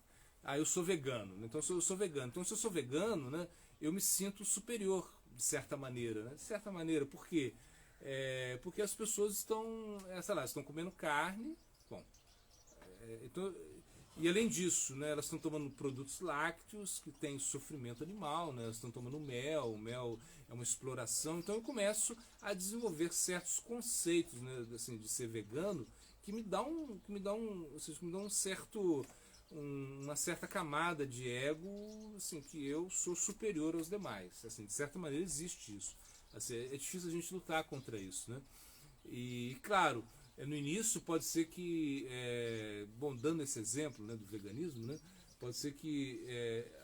Eu sou vegano, então eu sou vegano. Então se eu sou vegano, né, eu me sinto superior de certa maneira, né? De certa maneira, por quê? Porque as pessoas estão, sei lá, estão comendo carne, bom, então, e além disso, né, elas estão tomando produtos lácteos que têm sofrimento animal, né, elas estão tomando mel, o mel é uma exploração. Então eu começo a desenvolver certos conceitos, né, assim, de ser vegano que me dá uma certa camada de ego, assim, que eu sou superior aos demais. Assim, de certa maneira existe isso. Assim, é difícil a gente lutar contra isso, né? E claro, no início pode ser que, dando esse exemplo, né, do veganismo, né, pode ser que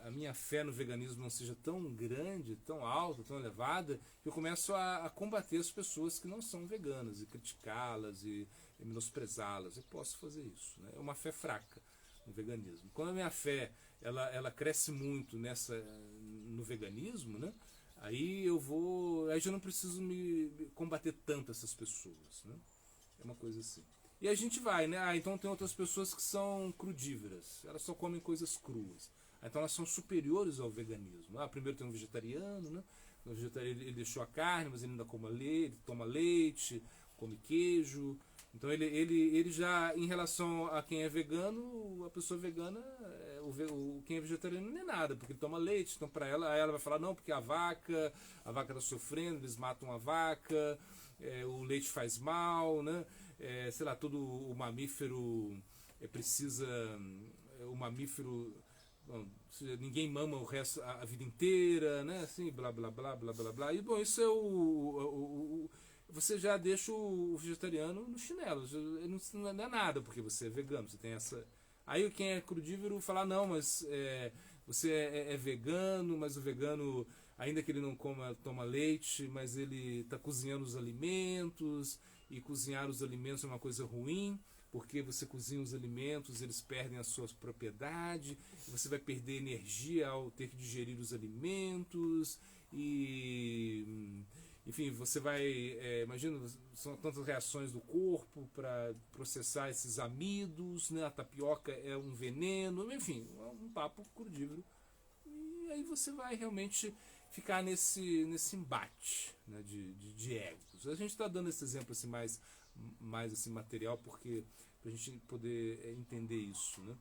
a minha fé no veganismo não seja tão grande, tão alta, tão elevada, que eu começo a combater as pessoas que não são veganas e criticá-las e menosprezá-las. Eu posso fazer isso, né? É uma fé fraca no veganismo. Quando a minha fé ela cresce muito no veganismo, né, aí já não preciso me combater tanto essas pessoas, né? É uma coisa assim. E a gente vai, né? Então tem outras pessoas que são crudíveras, elas só comem coisas cruas. Então elas são superiores ao veganismo. Primeiro tem um vegetariano, né? O vegetariano ele deixou a carne, mas ele ainda toma leite, come queijo. Então ele já, em relação a quem é vegano, a pessoa vegana, quem é vegetariano não é nada, porque ele toma leite. Então para ela vai falar, não, porque a vaca está sofrendo, eles matam a vaca, o leite faz mal, né? Sei lá, todo o mamífero precisa, o mamífero, bom, ninguém mama o resto a vida inteira, né? Assim, blá blá blá blá blá blá. E bom, isso é você já deixa o vegetariano no chinelo, não é nada porque você é vegano, você tem essa. Aí quem é crudívoro fala, não, mas você é vegano, mas o vegano, ainda que ele não toma leite, mas ele está cozinhando os alimentos, e cozinhar os alimentos é uma coisa ruim, porque você cozinha os alimentos, eles perdem a sua propriedade, você vai perder energia ao ter que digerir os alimentos, e enfim, você vai, imagina, são tantas reações do corpo para processar esses amidos, né? A tapioca é um veneno, enfim, um papo crudívoro. E aí você vai realmente ficar nesse embate, né, de egos. A gente está dando esse exemplo assim, mais assim, material, porque para a gente poder entender isso. Né?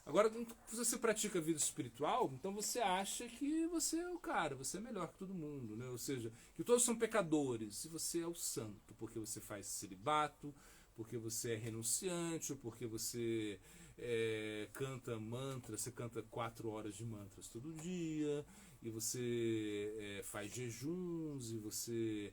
Agora, se você pratica a vida espiritual, então você acha que você é o cara, você é melhor que todo mundo. Né? Ou seja, que todos são pecadores e você é o santo, porque você faz celibato, porque você é renunciante, ou porque você canta mantras, você canta 4 horas de mantras todo dia, e você faz jejuns, e você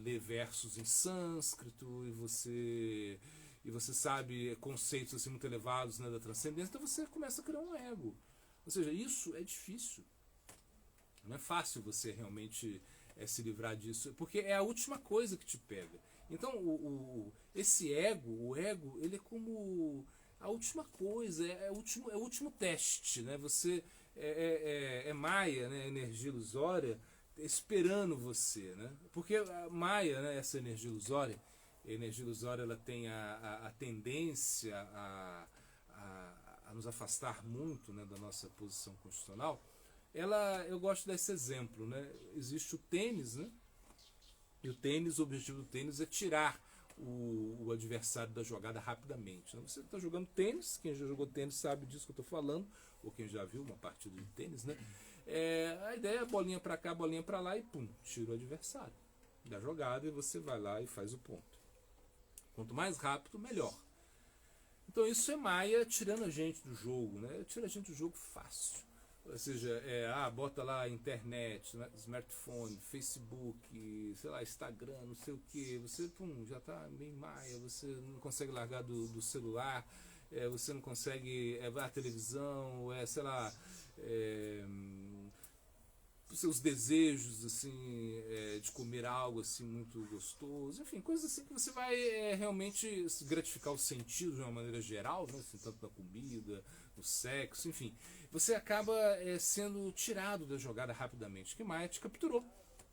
lê versos em sânscrito, e você sabe conceitos assim, muito elevados, né, da transcendência, então você começa a criar um ego. Ou seja, isso é difícil. Não é fácil você realmente se livrar disso, porque é a última coisa que te pega. Então, esse ego, o ego, ele é como a última coisa, é o último teste. Né? Você é Maya, né, energia ilusória, esperando você. Né? Porque a Maya, né, essa energia ilusória, ela tem a tendência a nos afastar muito, né, da nossa posição constitucional. Eu gosto desse exemplo. Né? Existe o tênis, né? E o objetivo do tênis é tirar o adversário da jogada rapidamente. Né? Você está jogando tênis, quem já jogou tênis sabe disso que eu estou falando, ou quem já viu uma partida de tênis, né? A ideia é bolinha para cá, bolinha para lá e pum, tira o adversário da jogada e você vai lá e faz o ponto. Quanto mais rápido, melhor. Então isso é Maya tirando a gente do jogo, né? Tira a gente do jogo fácil. Ou seja, bota lá internet, né, smartphone, Facebook, sei lá, Instagram, não sei o que, você já está meio Maia, você não consegue largar do celular, você não consegue ver a televisão, sei lá, os seus desejos assim, de comer algo assim muito gostoso, enfim, coisas assim que você vai realmente gratificar os sentidos de uma maneira geral, né, assim, tanto da comida, do sexo, enfim. Você acaba sendo tirado da jogada rapidamente. Que Maia te capturou.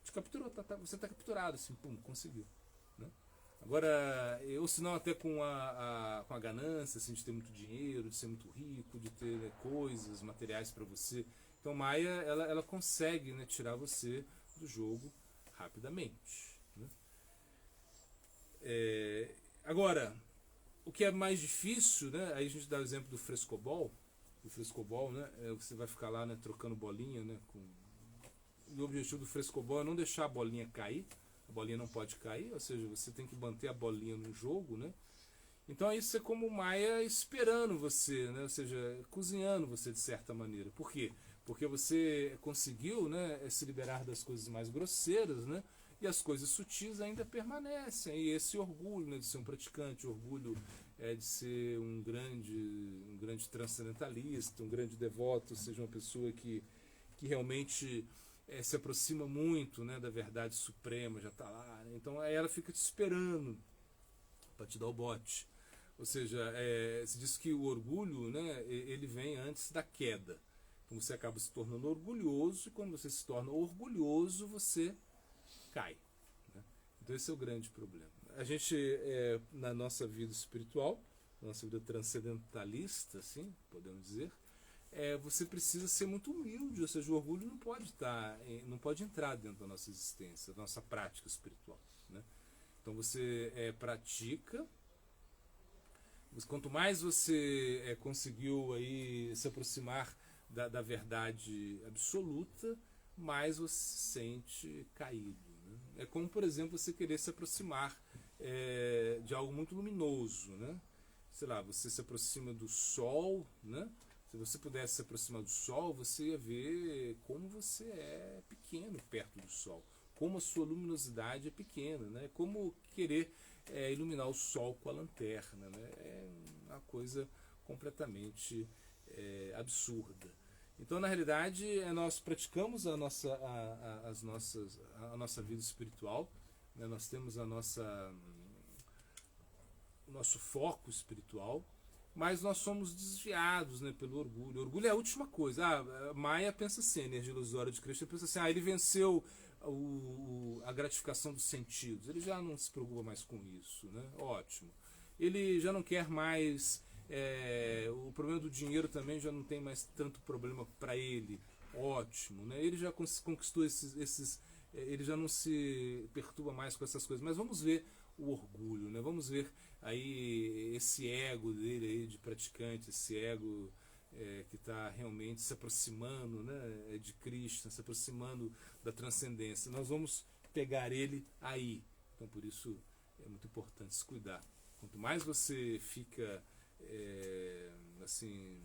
Você está capturado, assim, pum, conseguiu. Né? Agora, ou senão até com a ganância, assim, de ter muito dinheiro, de ser muito rico, de ter, né, coisas materiais para você. Então Maia, ela consegue, né, tirar você do jogo rapidamente. Né? Agora, o que é mais difícil, né, aí a gente dá o exemplo do frescobol. O frescobol, né, você vai ficar lá, né, trocando bolinha, né, e o objetivo do frescobol é não deixar a bolinha cair. A bolinha não pode cair, ou seja, você tem que manter a bolinha no jogo, né? Então isso é como o Maia esperando você, né, ou seja, cozinhando você de certa maneira. Por quê? Porque você conseguiu, né, se liberar das coisas mais grosseiras, né, e as coisas sutis ainda permanecem. E esse orgulho, né, de ser um praticante, orgulho de ser um grande transcendentalista, um grande devoto, ou seja, uma pessoa que realmente se aproxima muito, né, da verdade suprema, já está lá. Né? Então aí ela fica te esperando para te dar o bote. Ou seja, se diz que o orgulho, né, ele vem antes da queda. Então você acaba se tornando orgulhoso, e quando você se torna orgulhoso, você cai. Né? Então esse é o grande problema. A gente, na nossa vida espiritual, na nossa vida transcendentalista, assim, podemos dizer, você precisa ser muito humilde, ou seja, o orgulho não pode entrar dentro da nossa existência, da nossa prática espiritual. Né? Então você pratica, quanto mais você conseguiu aí se aproximar da verdade absoluta, mais você se sente caído. Né? É como, por exemplo, você querer se aproximar de algo muito luminoso. Né? Sei lá, você se aproxima do sol, né? Se você pudesse se aproximar do sol, você ia ver como você é pequeno perto do sol, como a sua luminosidade é pequena, né? Como querer iluminar o sol com a lanterna, né? É uma coisa completamente absurda. Então, na realidade, nós praticamos a nossa vida espiritual, né? Nós temos o nosso foco espiritual, mas nós somos desviados, né, pelo orgulho. O orgulho é a última coisa. Maia pensa assim, a energia ilusória de Krishna pensa assim, ele venceu a gratificação dos sentidos, ele já não se preocupa mais com isso, né? Ótimo. Ele já não quer mais, o problema do dinheiro também já não tem mais tanto problema para ele. ótimo, né? Ele já conquistou ele já não se perturba mais com essas coisas. Mas vamos ver o orgulho, né? Vamos ver aí esse ego dele aí de praticante, esse ego que está realmente se aproximando, né, de Krishna, se aproximando da transcendência. Nós vamos pegar ele aí. Então, por isso é muito importante se cuidar. Quanto mais você fica assim,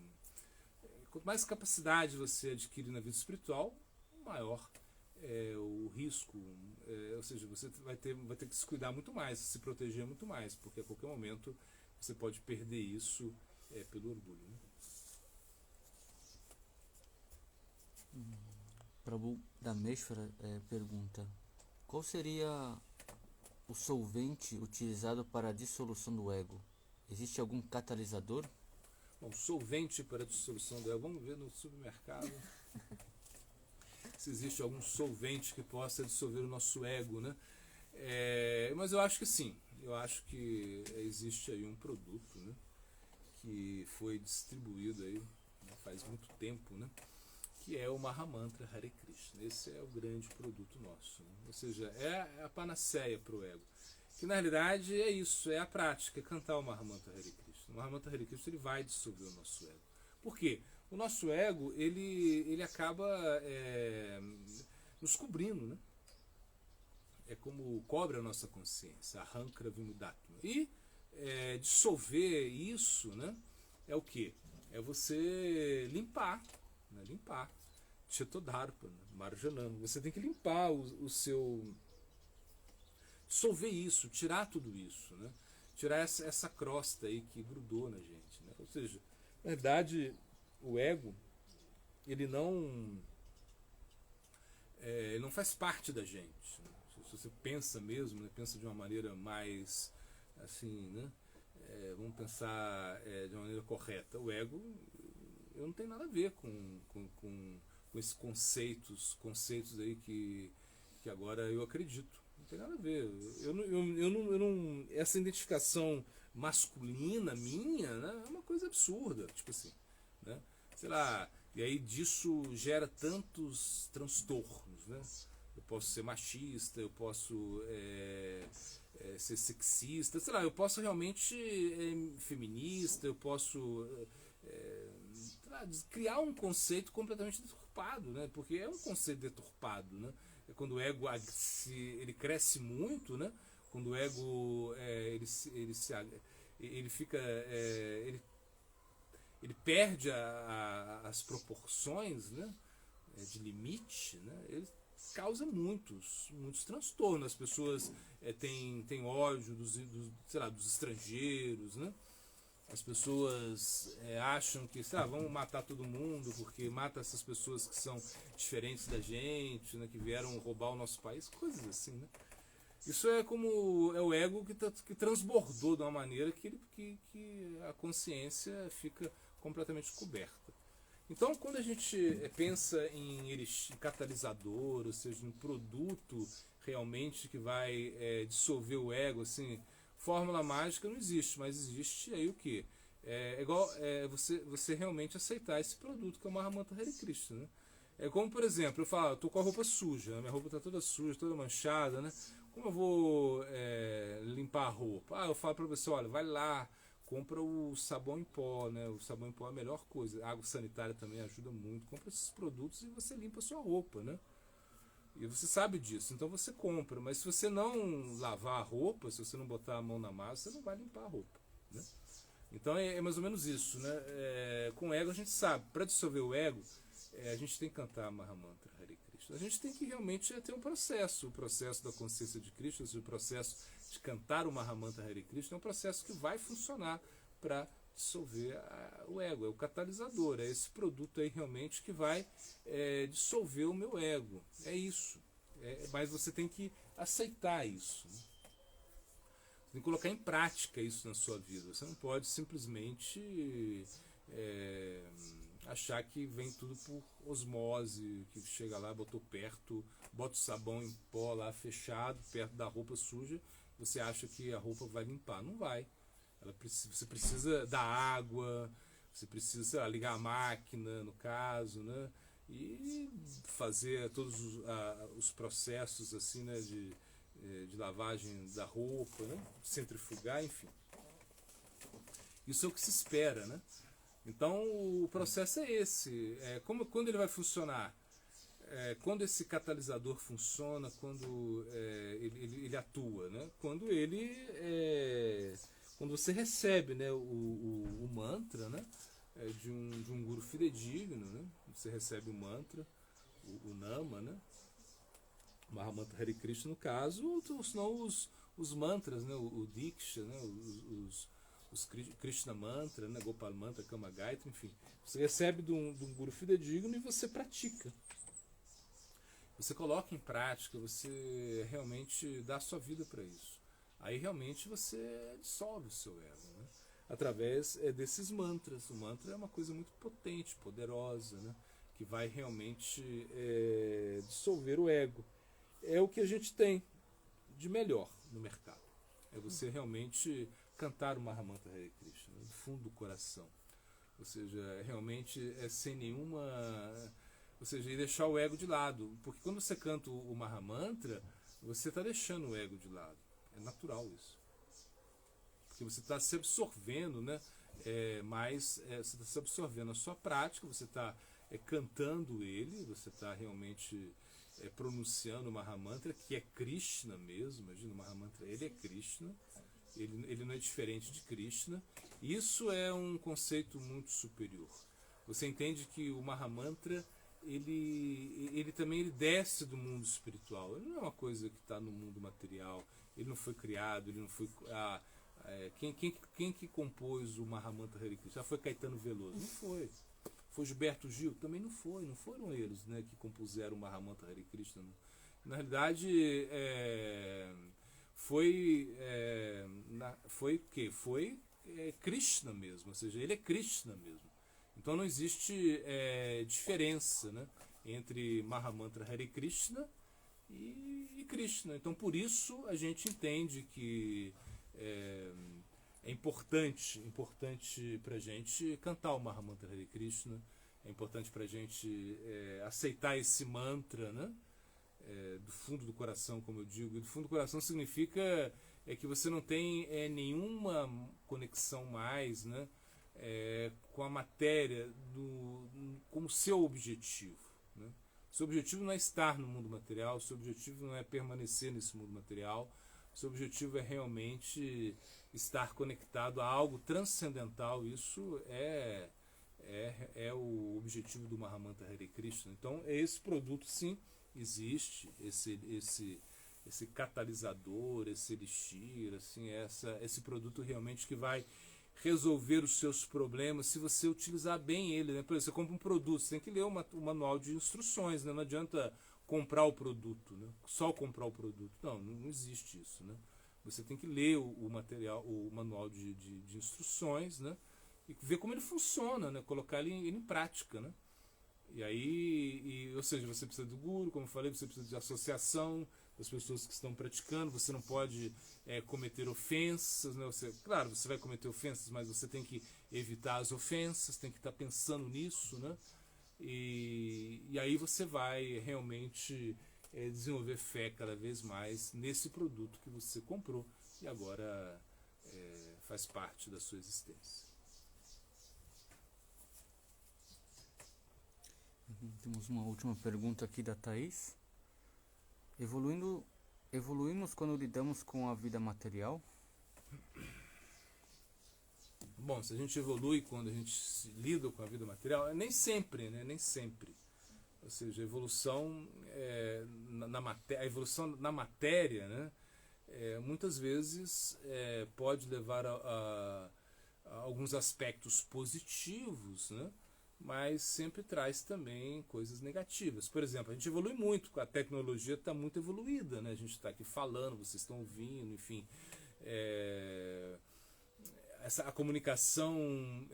quanto mais capacidade você adquire na vida espiritual, maior é o risco, ou seja, você vai ter que se cuidar muito mais, se proteger muito mais, porque a qualquer momento você pode perder isso pelo orgulho, né? Prabhu Dameshwara pergunta: qual seria o solvente utilizado para a dissolução do ego? Existe algum catalisador? Bom, solvente para a dissolução do ego, vamos ver no supermercado se existe algum solvente que possa dissolver o nosso ego, né? Mas eu acho que sim, eu acho que existe aí um produto, né, que foi distribuído aí, né, faz muito tempo, né, que é o Mahamantra Hare Krishna. Esse é o grande produto nosso, né? Ou seja, é a panaceia para o ego. Que na realidade é isso, é a prática, é cantar o Mahamantra Hare Krishna. O Mahamantra Hare Krishna ele vai dissolver o nosso ego. Por quê? O nosso ego ele acaba nos cobrindo, né? É como cobre a nossa consciência, a Hankra Vimudatma. E dissolver isso, né, é o quê? É você limpar, né? Limpar. Chetodharpa, Marjanam. Você tem que limpar o seu. Dissolver isso, tirar tudo isso, né? Tirar essa crosta aí que grudou na gente, né? Ou seja, na verdade, o ego, ele não faz parte da gente, né? Se você pensa mesmo, né? Pensa de uma maneira mais assim, né? Vamos pensar de uma maneira correta. O ego, eu não tenho nada a ver com esses conceitos aí que agora eu acredito. Não tem nada a ver. Eu não, essa identificação masculina minha, né, é uma coisa absurda, tipo assim, né? Sei lá, e aí disso gera tantos transtornos, né? Eu posso ser machista, eu posso ser sexista, sei lá, eu posso realmente feminista, eu posso criar um conceito completamente deturpado, né? Porque é um conceito deturpado, né? É quando o ego ele cresce muito, né? Quando o ego ele fica ele perde as proporções, né, de limite, né? Ele causa muitos transtornos. As pessoas têm ódio sei lá, dos estrangeiros, né? As pessoas acham que vamos matar todo mundo porque mata essas pessoas que são diferentes da gente, né, que vieram roubar o nosso país, coisas assim, né? Isso é como o ego que transbordou de uma maneira que a consciência fica completamente coberta. Então, quando a gente pensa em catalisador, ou seja, um produto realmente que vai dissolver o ego, assim, fórmula mágica não existe, mas existe aí o quê? É igual você realmente aceitar esse produto que é o Mahamantra Hare Krishna, né? É como, por exemplo, eu falo, eu tô com a roupa suja, minha roupa está toda suja, toda manchada, né? Como eu vou limpar a roupa? Eu falo para você, olha, vai lá, compra o sabão em pó, né? O sabão em pó é a melhor coisa. A água sanitária também ajuda muito. Compra esses produtos e você limpa a sua roupa, né? E você sabe disso, então você compra. Mas se você não lavar a roupa, se você não botar a mão na massa, você não vai limpar a roupa, né? Então é mais ou menos isso, né? Com o ego a gente sabe, para dissolver o ego, a gente tem que cantar Mahamantra Hare Krishna. A gente tem que realmente ter o processo da consciência de Krishna, o processo de cantar o Mahamantra Hare Krishna é um processo que vai funcionar para dissolver o ego, é o catalisador, é esse produto aí realmente que vai dissolver o meu ego, é isso. Mas você tem que aceitar isso, né? Você tem que colocar em prática isso na sua vida, você não pode simplesmente achar que vem tudo por osmose, que chega lá, botou perto, bota o sabão em pó lá fechado, perto da roupa suja, você acha que a roupa vai limpar. Não vai. Você precisa da água, você precisa, sei lá, ligar a máquina, no caso, né? e fazer todos os processos assim, né, de lavagem da roupa, né, centrifugar, enfim. Isso é o que se espera, né? Então o processo é esse. Quando ele vai funcionar? Quando esse catalisador funciona, quando ele atua, né? Quando você recebe, né, o mantra, né, de um guru fidedigno, né? Você recebe o mantra, o nama, né? O Mahamantra Hare Krishna no caso, ou senão os mantras, né? O Diksha, né? Os Krishna Mantra, né? Gopal Mantra, Kama Gayatri, enfim. Você recebe de um guru fidedigno e você pratica. Você coloca em prática, você realmente dá a sua vida para isso. Aí realmente você dissolve o seu ego, né? Através desses mantras. O mantra é uma coisa muito potente, poderosa, né? Que vai realmente dissolver o ego. É o que a gente tem de melhor no mercado. É você realmente cantar o Mahamantra Hare Krishna, do fundo do coração. Ou seja, realmente sem nenhuma... Ou seja, e deixar o ego de lado. Porque quando você canta o Mahamantra, você está deixando o ego de lado. É natural isso. Porque você está se absorvendo, né? Você está se absorvendo a sua prática, você está cantando ele, você está realmente pronunciando o Mahamantra, que é Krishna mesmo. Imagina, o Mahamantra, ele é Krishna. Ele não é diferente de Krishna. Isso é um conceito muito superior. Você entende que o Mahamantra ele também desce do mundo espiritual. Ele não é uma coisa que está no mundo material. Ele não foi criado, ele não foi... Quem que compôs o Mahamantra Hare Krishna? Foi Caetano Veloso? Não foi. Foi Gilberto Gil? Também não foi. Não foram eles, né, que compuseram o Mahamantra Hare Krishna. Na realidade, foi o quê? Foi Krishna mesmo. Ou seja, ele é Krishna mesmo. Então não existe diferença, né, entre Mahamantra Hare Krishna e Krishna. Então por isso a gente entende que é importante para a gente cantar o Mahamantra Hare Krishna, é importante para a gente aceitar esse mantra, né, do fundo do coração, como eu digo. E do fundo do coração significa que você não tem nenhuma conexão mais, né, com a matéria como seu objetivo, né? Seu objetivo não é estar no mundo material, seu objetivo não é permanecer nesse mundo material, seu objetivo é realmente estar conectado a algo transcendental. Isso é o objetivo do Mahamantra Hare Krishna. Então esse produto sim existe, esse catalisador, esse elixir, assim, esse produto realmente que vai resolver os seus problemas se você utilizar bem ele, né? Por exemplo, você compra um produto, você tem que ler o manual de instruções, né? Não adianta comprar o produto, né? Só comprar o produto. Não existe isso, né? Você tem que ler o material, o manual de instruções, né? E ver como ele funciona, né? Colocar ele em prática, né? E aí, ou seja, você precisa do guru, como eu falei, você precisa de associação das pessoas que estão praticando. Você não pode cometer ofensas, né? Claro, você vai cometer ofensas, mas você tem que evitar as ofensas, tem que estar pensando nisso, né? E aí você vai realmente desenvolver fé cada vez mais nesse produto que você comprou e agora faz parte da sua existência. Temos uma última pergunta aqui da Thaís. Evoluímos quando lidamos com a vida material? Bom, se a gente evolui quando a gente lida com a vida material, nem sempre, né? Nem sempre. Ou seja, a evolução na matéria, né? Muitas vezes pode levar a alguns aspectos positivos, né? Mas sempre traz também coisas negativas. Por exemplo, a gente evolui muito, a tecnologia está muito evoluída, né? A gente está aqui falando, vocês estão ouvindo, enfim. A comunicação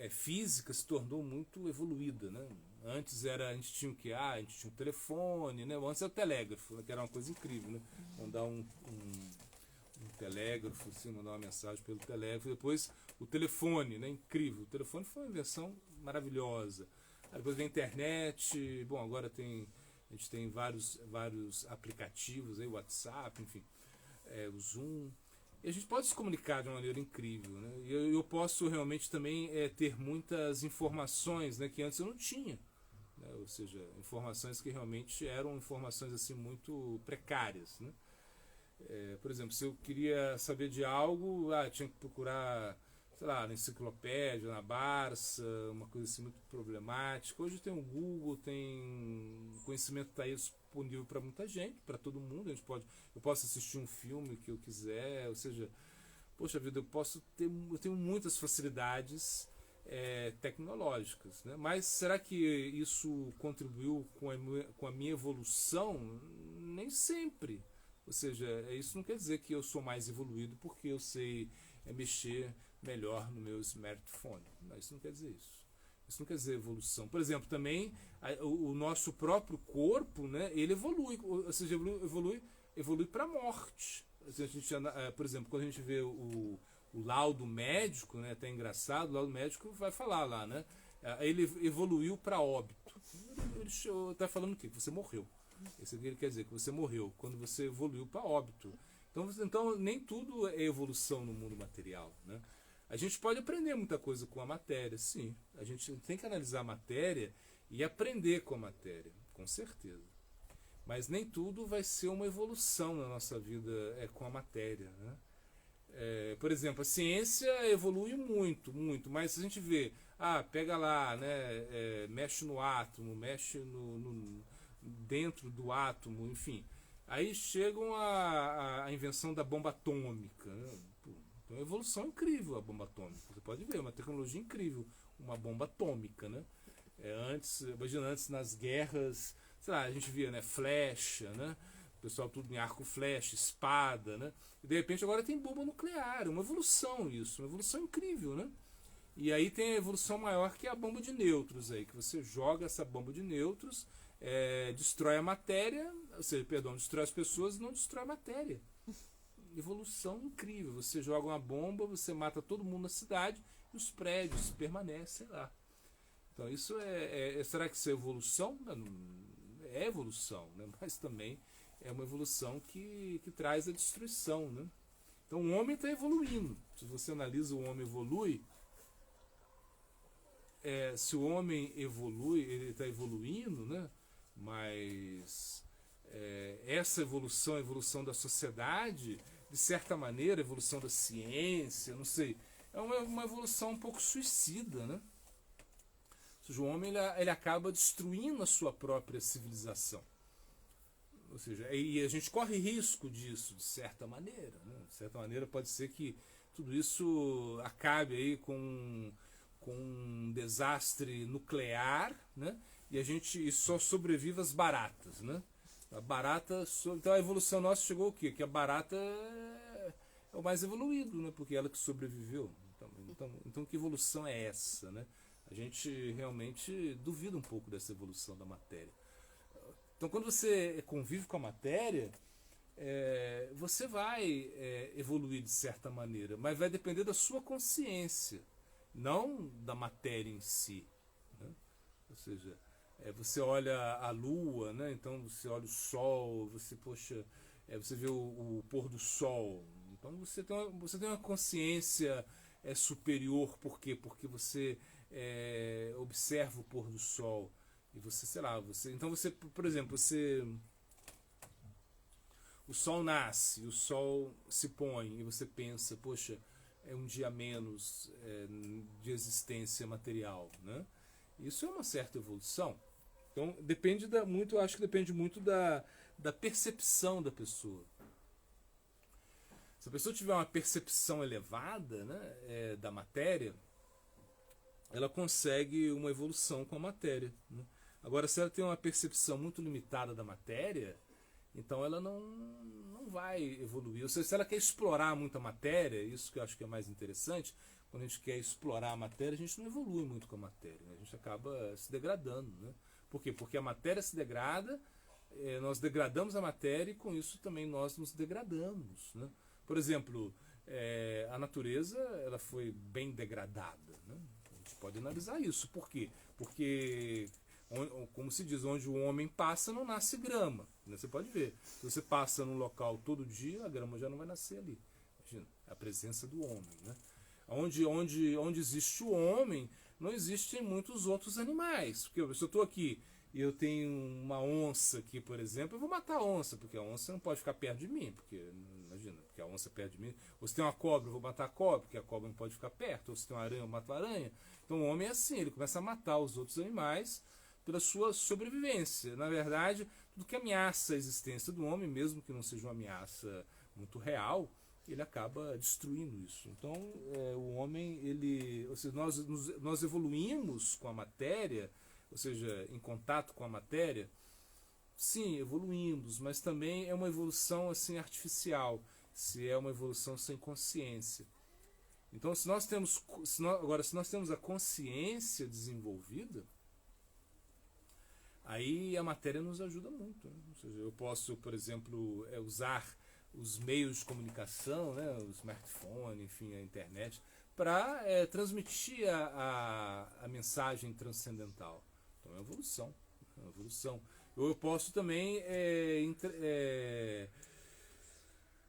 física se tornou muito evoluída, né? Antes a gente tinha o quê? A gente tinha um telefone, né? Antes era o telégrafo, que era uma coisa incrível, né? Mandar um telégrafo, assim, mandar uma mensagem pelo telégrafo. Depois o telefone, né? Incrível. O telefone foi uma invenção maravilhosa. depois vem a internet, bom, agora a gente tem vários aplicativos, aí, WhatsApp, enfim, o Zoom. E a gente pode se comunicar de uma maneira incrível, né? E eu posso realmente também ter muitas informações, né, que antes eu não tinha. Né? Ou seja, informações que realmente eram informações assim muito precárias, né? Por exemplo, se eu queria saber de algo, tinha que procurar, sei lá, na enciclopédia, na Barça, uma coisa assim muito problemática. Hoje tem o Google, tem o conhecimento está aí disponível para muita gente, para todo mundo. Eu posso assistir um filme que eu quiser, ou seja, poxa vida, eu tenho muitas facilidades tecnológicas, né? Mas será que isso contribuiu com a minha evolução? Nem sempre. Ou seja, isso não quer dizer que eu sou mais evoluído porque eu sei mexer melhor no meu smartphone. Não, isso não quer dizer isso. Isso não quer dizer evolução. Por exemplo, também o nosso próprio corpo, né, ele evolui, ou seja, evolui para a morte. A gente, por exemplo, quando a gente vê o laudo médico, né, até engraçado, o laudo médico vai falar lá, né, ele evoluiu para óbito. Ele está falando o quê? Que você morreu. Isso aqui ele quer dizer que você morreu quando você evoluiu para óbito. Então nem tudo é evolução no mundo material, né? A gente pode aprender muita coisa com a matéria, sim. A gente tem que analisar a matéria e aprender com a matéria, com certeza. Mas nem tudo vai ser uma evolução na nossa vida com a matéria, né? Por exemplo, a ciência evolui muito, muito, mas se a gente vê, pega lá, né, mexe no átomo, mexe dentro do átomo, enfim. Aí chegam a invenção da bomba atômica, né? Então, é uma evolução incrível a bomba atômica. Você pode ver, uma tecnologia incrível, uma bomba atômica, né? Imagina antes nas guerras, sei lá, a gente via, né, flecha, né? O pessoal tudo em arco, flecha, espada, né? E de repente agora tem bomba nuclear, uma evolução isso, uma evolução incrível, né? E aí tem a evolução maior que é a bomba de nêutrons aí, que você joga essa bomba de nêutrons, destrói a matéria, ou seja, destrói as pessoas e não destrói a matéria. Evolução incrível. Você joga uma bomba, você mata todo mundo na cidade e os prédios permanecem lá. Então isso será que isso é evolução? Não, é evolução, né? Mas também é uma evolução que traz a destruição, né? Então o homem está evoluindo. Se você analisa o homem evolui, se o homem evolui, ele está evoluindo, né? Mas essa evolução, a evolução da sociedade, de certa maneira, a evolução da ciência, não sei, é uma evolução um pouco suicida, né? Ou seja, o homem ele acaba destruindo a sua própria civilização. Ou seja, e a gente corre risco disso, de certa maneira, né? De certa maneira pode ser que tudo isso acabe aí com um desastre nuclear, né? E só sobrevive as baratas, né? A barata, então a evolução nossa chegou ao quê? Que a barata é o mais evoluído, né? Porque ela que sobreviveu. Então que evolução é essa, né? A gente realmente duvida um pouco dessa evolução da matéria. Então quando você convive com a matéria, você vai evoluir de certa maneira, mas vai depender da sua consciência, não da matéria em si, né? Ou seja, você olha a lua, né? Então você olha o sol, você vê o pôr do sol. Então você tem uma consciência superior. Por quê? Porque você observa o pôr do sol. E você, sei lá, então você, por exemplo, o sol nasce, o sol se põe, e você pensa, poxa, é um dia menos de existência material, né? Isso é uma certa evolução. Então acho que depende muito da percepção da pessoa. Se a pessoa tiver uma percepção elevada, né, da matéria, ela consegue uma evolução com a matéria, né? Agora, se ela tem uma percepção muito limitada da matéria, então ela não vai evoluir. Ou seja, se ela quer explorar muito a matéria, isso que eu acho que é mais interessante, quando a gente quer explorar a matéria, a gente não evolui muito com a matéria, né? A gente acaba se degradando, né? Por quê? Porque a matéria se degrada, nós degradamos a matéria e com isso também nós nos degradamos, né? Por exemplo, a natureza ela foi bem degradada, né? A gente pode analisar isso. Por quê? Porque, como se diz, onde o homem passa não nasce grama. Né? Você pode ver. Se você passa num local todo dia, a grama já não vai nascer ali. Imagina, a presença do homem. Né? Onde existe o homem, não existem muitos outros animais. Porque se eu estou aqui e eu tenho uma onça aqui, por exemplo, eu vou matar a onça, porque a onça não pode ficar perto de mim, porque, imagina, porque a onça é perto de mim. Ou se tem uma cobra, eu vou matar a cobra, porque a cobra não pode ficar perto. Ou se tem uma aranha, eu mato a aranha. Então o homem é assim, ele começa a matar os outros animais pela sua sobrevivência. Na verdade, tudo que ameaça a existência do homem, mesmo que não seja uma ameaça muito real, ele acaba destruindo isso. Então, o homem, ou seja, nós evoluímos com a matéria, ou seja, em contato com a matéria. Sim, evoluímos, mas também é uma evolução assim artificial, se é uma evolução sem consciência. Então, se nós temos a consciência desenvolvida, aí a matéria nos ajuda muito. Né? Ou seja, eu posso, por exemplo, usar os meios de comunicação, né, o smartphone, enfim, a internet, para transmitir a mensagem transcendental. Então é uma evolução. Eu posso também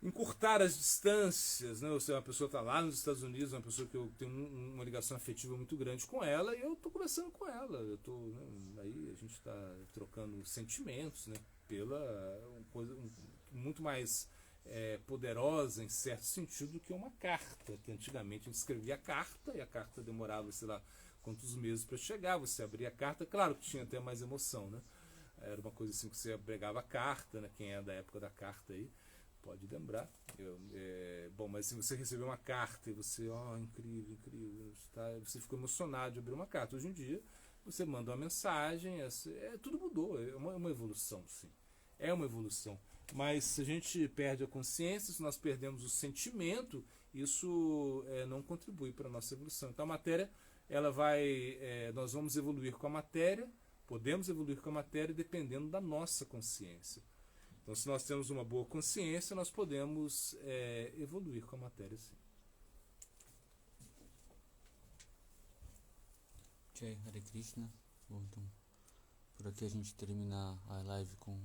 encurtar as distâncias, né? Ou seja, uma pessoa está lá nos Estados Unidos, uma pessoa que eu tenho uma ligação afetiva muito grande com ela, e eu estou conversando com ela. Aí a gente está trocando sentimentos, né? Pela coisa muito mais poderosa, em certo sentido, do que uma carta, que antigamente a gente escrevia a carta, e a carta demorava, sei lá, quantos meses para chegar. Você abria a carta, claro que tinha até mais emoção, né? Era uma coisa assim que você pregava a carta, né? Quem é da época da carta aí pode lembrar. Bom, mas se você recebeu uma carta e você, incrível, você ficou emocionado de abrir uma carta. Hoje em dia, você manda uma mensagem, tudo mudou, é uma evolução, sim. É uma evolução. Mas se a gente perde a consciência, se nós perdemos o sentimento, isso não contribui para a nossa evolução. Então a matéria, nós vamos evoluir com a matéria, podemos evoluir com a matéria dependendo da nossa consciência. Então, se nós temos uma boa consciência, nós podemos evoluir com a matéria, sim. Jai Hare Krishna. Bom, então, por aqui a gente termina a live com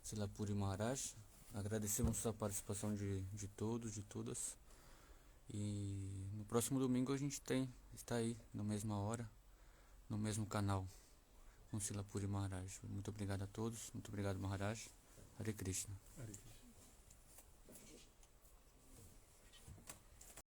Srila Puri Maharaj. Agradecemos a participação de todos, de todas. E no próximo domingo a gente está aí, na mesma hora, no mesmo canal, com Srila Puri Maharaj. Muito obrigado a todos. Muito obrigado, Maharaj. Hare Krishna. Hare Krishna.